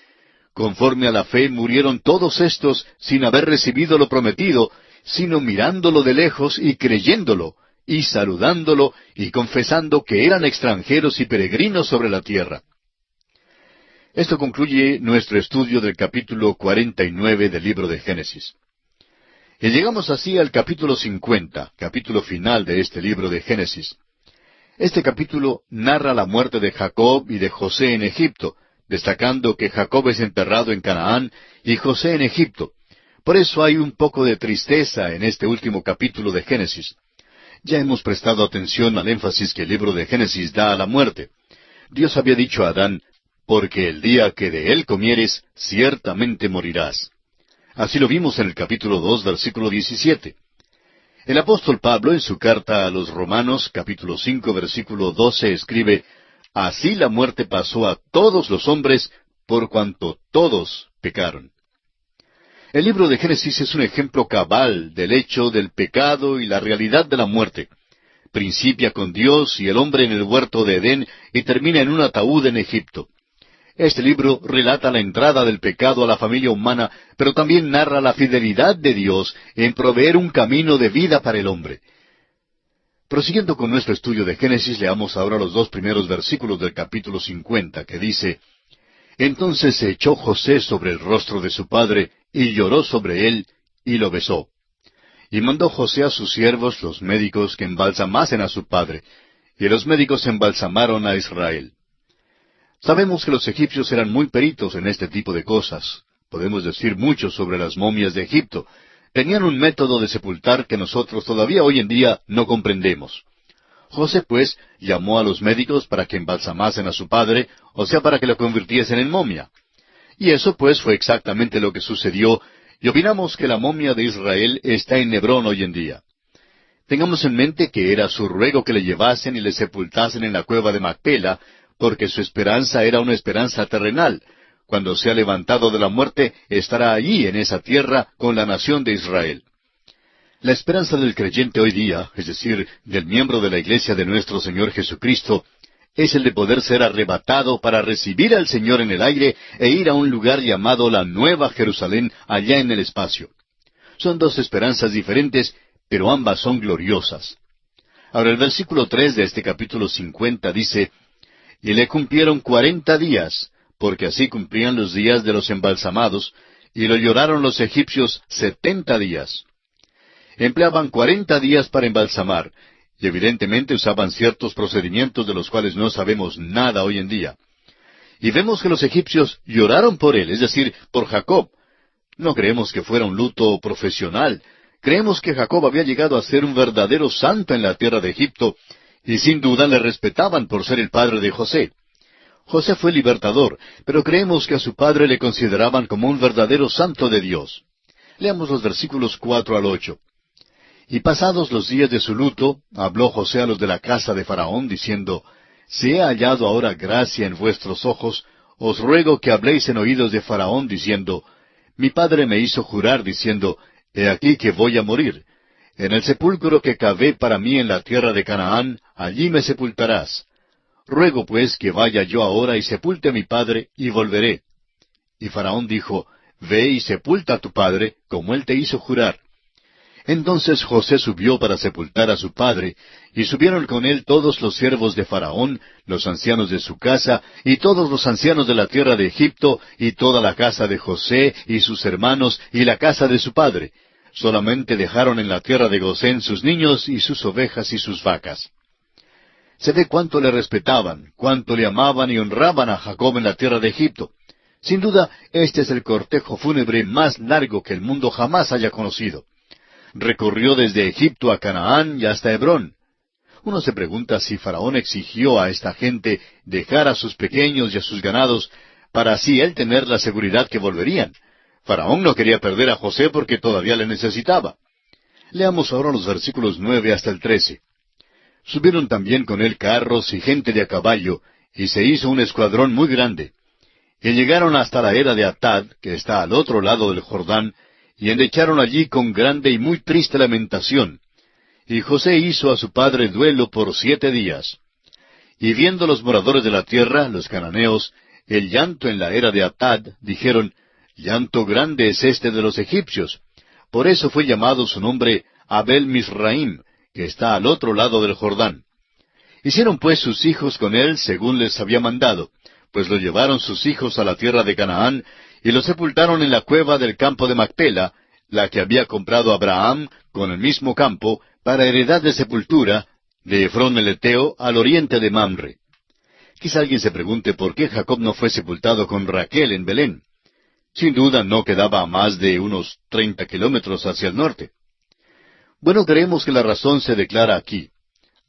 Conforme a la fe murieron todos estos sin haber recibido lo prometido, sino mirándolo de lejos y creyéndolo, y saludándolo y confesando que eran extranjeros y peregrinos sobre la tierra. Esto concluye nuestro estudio del capítulo 49 del libro de Génesis. Y llegamos así al capítulo 50, capítulo final de este libro de Génesis. Este capítulo narra la muerte de Jacob y de José en Egipto, destacando que Jacob es enterrado en Canaán y José en Egipto. Por eso hay un poco de tristeza en este último capítulo de Génesis. Ya hemos prestado atención al énfasis que el libro de Génesis da a la muerte. Dios había dicho a Adán: porque el día que de él comieres, ciertamente morirás. Así lo vimos en el capítulo 2, versículo 17. El apóstol Pablo, en su carta a los Romanos, capítulo 5, versículo 12, escribe: Así la muerte pasó a todos los hombres, por cuanto todos pecaron. El libro de Génesis es un ejemplo cabal del hecho del pecado y la realidad de la muerte. Principia con Dios y el hombre en el huerto de Edén y termina en un ataúd en Egipto. Este libro relata la entrada del pecado a la familia humana, pero también narra la fidelidad de Dios en proveer un camino de vida para el hombre. Prosiguiendo con nuestro estudio de Génesis, leamos ahora los 2 primeros versículos del capítulo 50, que dice: Entonces se echó José sobre el rostro de su padre, y lloró sobre él, y lo besó. Y mandó José a sus siervos, los médicos, que embalsamasen a su padre, y los médicos embalsamaron a Israel. Sabemos que los egipcios eran muy peritos en este tipo de cosas. Podemos decir mucho sobre las momias de Egipto. Tenían un método de sepultar que nosotros todavía hoy en día no comprendemos. José, pues, llamó a los médicos para que embalsamasen a su padre, o sea, para que lo convirtiesen en momia. Y eso, pues, fue exactamente lo que sucedió, y opinamos que la momia de Israel está en Hebrón hoy en día. Tengamos en mente que era su ruego que le llevasen y le sepultasen en la cueva de Macpela, porque su esperanza era una esperanza terrenal. Cuando sea levantado de la muerte, estará allí en esa tierra con la nación de Israel. La esperanza del creyente hoy día, es decir, del miembro de la iglesia de nuestro Señor Jesucristo, es el de poder ser arrebatado para recibir al Señor en el aire e ir a un lugar llamado la Nueva Jerusalén allá en el espacio. Son 2 esperanzas diferentes, pero ambas son gloriosas. Ahora el versículo 3 de este capítulo 50 dice: Y le cumplieron 40 días, porque así cumplían los días de los embalsamados, y lo lloraron los egipcios 70 días. Empleaban 40 días para embalsamar, y evidentemente usaban ciertos procedimientos de los cuales no sabemos nada hoy en día. Y vemos que los egipcios lloraron por él, es decir, por Jacob. No creemos que fuera un luto profesional. Creemos que Jacob había llegado a ser un verdadero santo en la tierra de Egipto, y sin duda le respetaban por ser el padre de José. José fue libertador, pero creemos que a su padre le consideraban como un verdadero santo de Dios. Leamos los versículos 4 al 8. Y pasados los días de su luto, habló José a los de la casa de Faraón, diciendo: Si he hallado ahora gracia en vuestros ojos, os ruego que habléis en oídos de Faraón, diciendo: Mi padre me hizo jurar, diciendo: He aquí que voy a morir. En el sepulcro que cavé para mí en la tierra de Canaán, allí me sepultarás. Ruego pues que vaya yo ahora y sepulte a mi padre, y volveré. Y Faraón dijo: Ve y sepulta a tu padre, como él te hizo jurar. Entonces José subió para sepultar a su padre, y subieron con él todos los siervos de Faraón, los ancianos de su casa, y todos los ancianos de la tierra de Egipto, y toda la casa de José, y sus hermanos, y la casa de su padre. Solamente dejaron en la tierra de Gosén sus niños y sus ovejas y sus vacas. Se ve cuánto le respetaban, cuánto le amaban y honraban a Jacob en la tierra de Egipto. Sin duda, este es el cortejo fúnebre más largo que el mundo jamás haya conocido. Recorrió desde Egipto a Canaán y hasta Hebrón. Uno se pregunta si Faraón exigió a esta gente dejar a sus pequeños y a sus ganados para así él tener la seguridad que volverían. Faraón no quería perder a José porque todavía le necesitaba. Leamos ahora los versículos 9 hasta el 13. Subieron también con él carros y gente de a caballo, y se hizo un escuadrón muy grande. Y llegaron hasta la era de Atad, que está al otro lado del Jordán, y endecharon allí con grande y muy triste lamentación. Y José hizo a su padre duelo por 7 días. Y viendo los moradores de la tierra, los cananeos, el llanto en la era de Atad, dijeron, llanto grande es este de los egipcios. Por eso fue llamado su nombre Abel Misraim, que está al otro lado del Jordán. Hicieron pues sus hijos con él según les había mandado, pues lo llevaron sus hijos a la tierra de Canaán, y lo sepultaron en la cueva del campo de Macpela, la que había comprado Abraham con el mismo campo, para heredad de sepultura, de Efrón el Eteo, al oriente de Mamre. Quizá alguien se pregunte por qué Jacob no fue sepultado con Raquel en Belén. Sin duda no quedaba a más de unos 30 kilómetros hacia el norte. Bueno, creemos que la razón se declara aquí.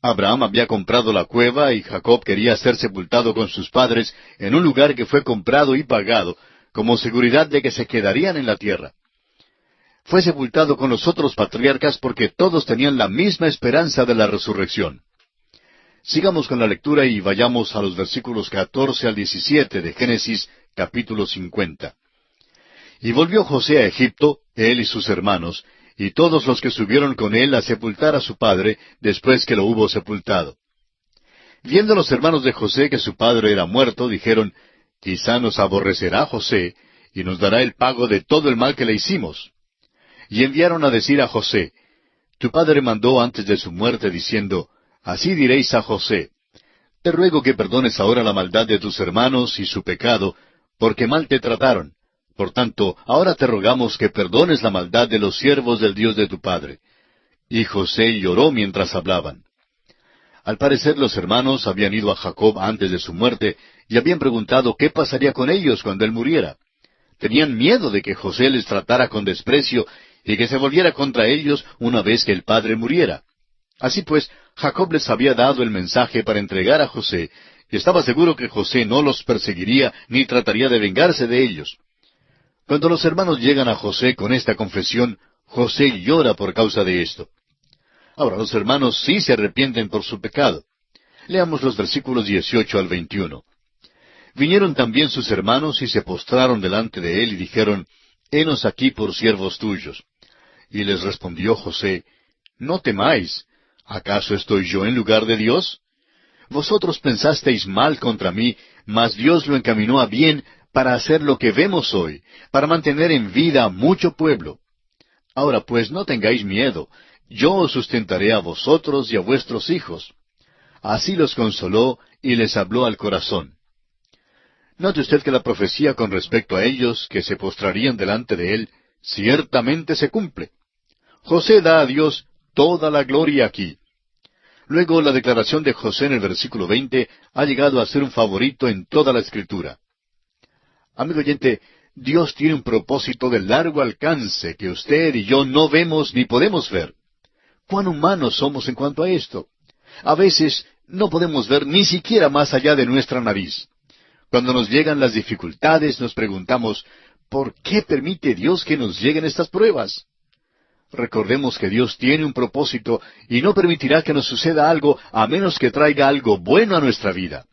Abraham había comprado la cueva y Jacob quería ser sepultado con sus padres en un lugar que fue comprado y pagado, como seguridad de que se quedarían en la tierra. Fue sepultado con los otros patriarcas porque todos tenían la misma esperanza de la resurrección. Sigamos con la lectura y vayamos a los versículos 14 al 17 de Génesis capítulo 50. Y volvió José a Egipto, él y sus hermanos, y todos los que subieron con él a sepultar a su padre después que lo hubo sepultado. Viendo los hermanos de José que su padre era muerto, dijeron, quizá nos aborrecerá José, y nos dará el pago de todo el mal que le hicimos. Y enviaron a decir a José, tu padre mandó antes de su muerte, diciendo, así diréis a José, te ruego que perdones ahora la maldad de tus hermanos y su pecado, porque mal te trataron. Por tanto, ahora te rogamos que perdones la maldad de los siervos del Dios de tu padre. Y José lloró mientras hablaban. Al parecer los hermanos habían ido a Jacob antes de su muerte y habían preguntado qué pasaría con ellos cuando él muriera. Tenían miedo de que José les tratara con desprecio y que se volviera contra ellos una vez que el padre muriera. Así pues, Jacob les había dado el mensaje para entregar a José, y estaba seguro que José no los perseguiría ni trataría de vengarse de ellos. Cuando los hermanos llegan a José con esta confesión, José llora por causa de esto. Ahora, los hermanos sí se arrepienten por su pecado. Leamos los versículos 18 al 21. Vinieron también sus hermanos y se postraron delante de él y dijeron, henos aquí por siervos tuyos. Y les respondió José, no temáis, ¿acaso estoy yo en lugar de Dios? Vosotros pensasteis mal contra mí, mas Dios lo encaminó a bien para hacer lo que vemos hoy, para mantener en vida a mucho pueblo. Ahora pues no tengáis miedo, yo os sustentaré a vosotros y a vuestros hijos. Así los consoló y les habló al corazón. Note usted que la profecía con respecto a ellos, que se postrarían delante de él, ciertamente se cumple. José da a Dios toda la gloria aquí. Luego la declaración de José en el versículo 20 ha llegado a ser un favorito en toda la Escritura. Amigo oyente, Dios tiene un propósito de largo alcance que usted y yo no vemos ni podemos ver. ¿Cuán humanos somos en cuanto a esto? A veces no podemos ver ni siquiera más allá de nuestra nariz. Cuando nos llegan las dificultades, nos preguntamos, ¿por qué permite Dios que nos lleguen estas pruebas? Recordemos que Dios tiene un propósito y no permitirá que nos suceda algo a menos que traiga algo bueno a nuestra vida.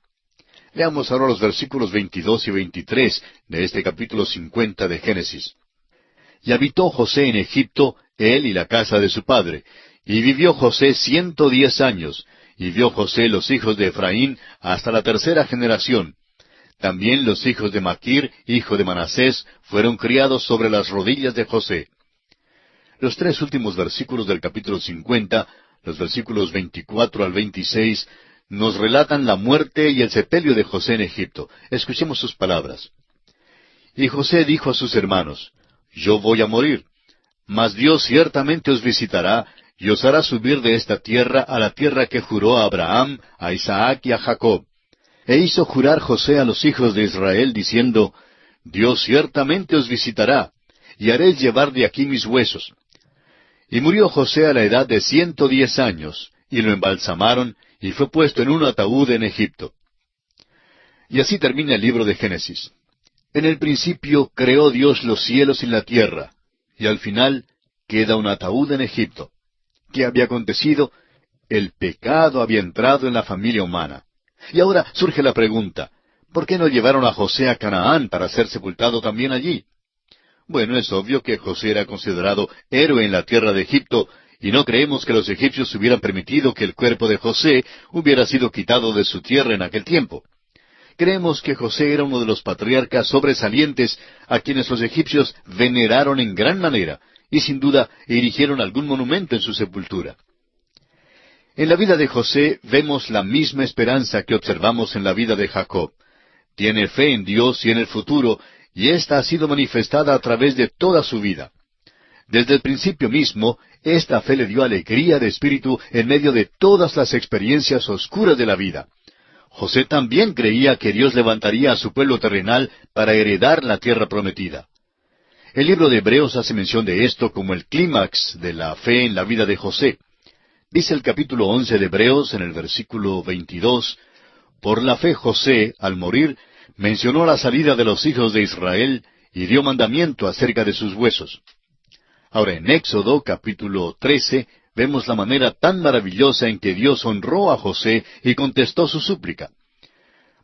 Leamos ahora los versículos 22 y 23 de este capítulo 50 de Génesis. Y habitó José en Egipto, él y la casa de su padre, y vivió José 110 años, y vio José los hijos de Efraín hasta la 3ª generación. También los hijos de Maquir, hijo de Manasés, fueron criados sobre las rodillas de José. Los 3 últimos versículos del capítulo 50, los versículos 24 al 26, nos relatan la muerte y el sepelio de José en Egipto. Escuchemos sus palabras. Y José dijo a sus hermanos, yo voy a morir. Mas Dios ciertamente os visitará, y os hará subir de esta tierra a la tierra que juró a Abraham, a Isaac y a Jacob. E hizo jurar José a los hijos de Israel, diciendo, Dios ciertamente os visitará, y haréis llevar de aquí mis huesos. Y murió José a la edad de 110 años, y lo embalsamaron, y fue puesto en un ataúd en Egipto. Y así termina el libro de Génesis. En el principio creó Dios los cielos y la tierra, y al final queda un ataúd en Egipto. ¿Qué había acontecido? El pecado había entrado en la familia humana. Y ahora surge la pregunta, ¿por qué no llevaron a José a Canaán para ser sepultado también allí? Bueno, es obvio que José era considerado héroe en la tierra de Egipto, y no creemos que los egipcios hubieran permitido que el cuerpo de José hubiera sido quitado de su tierra en aquel tiempo. Creemos que José era uno de los patriarcas sobresalientes a quienes los egipcios veneraron en gran manera, y sin duda erigieron algún monumento en su sepultura. En la vida de José vemos la misma esperanza que observamos en la vida de Jacob. Tiene fe en Dios y en el futuro, y ésta ha sido manifestada a través de toda su vida. Desde el principio mismo, esta fe le dio alegría de espíritu en medio de todas las experiencias oscuras de la vida. José también creía que Dios levantaría a su pueblo terrenal para heredar la tierra prometida. El libro de Hebreos hace mención de esto como el clímax de la fe en la vida de José. Dice el capítulo 11 de Hebreos en el versículo 22, Por la fe José, al morir, mencionó la salida de los hijos de Israel y dio mandamiento acerca de sus huesos. Ahora en Éxodo capítulo 13 vemos la manera tan maravillosa en que Dios honró a José y contestó su súplica.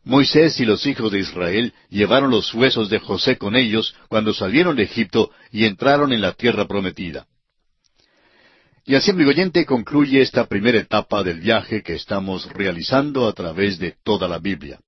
Moisés y los hijos de Israel llevaron los huesos de José con ellos cuando salieron de Egipto y entraron en la tierra prometida. Y así, amigo oyente, concluye esta primera etapa del viaje que estamos realizando a través de toda la Biblia.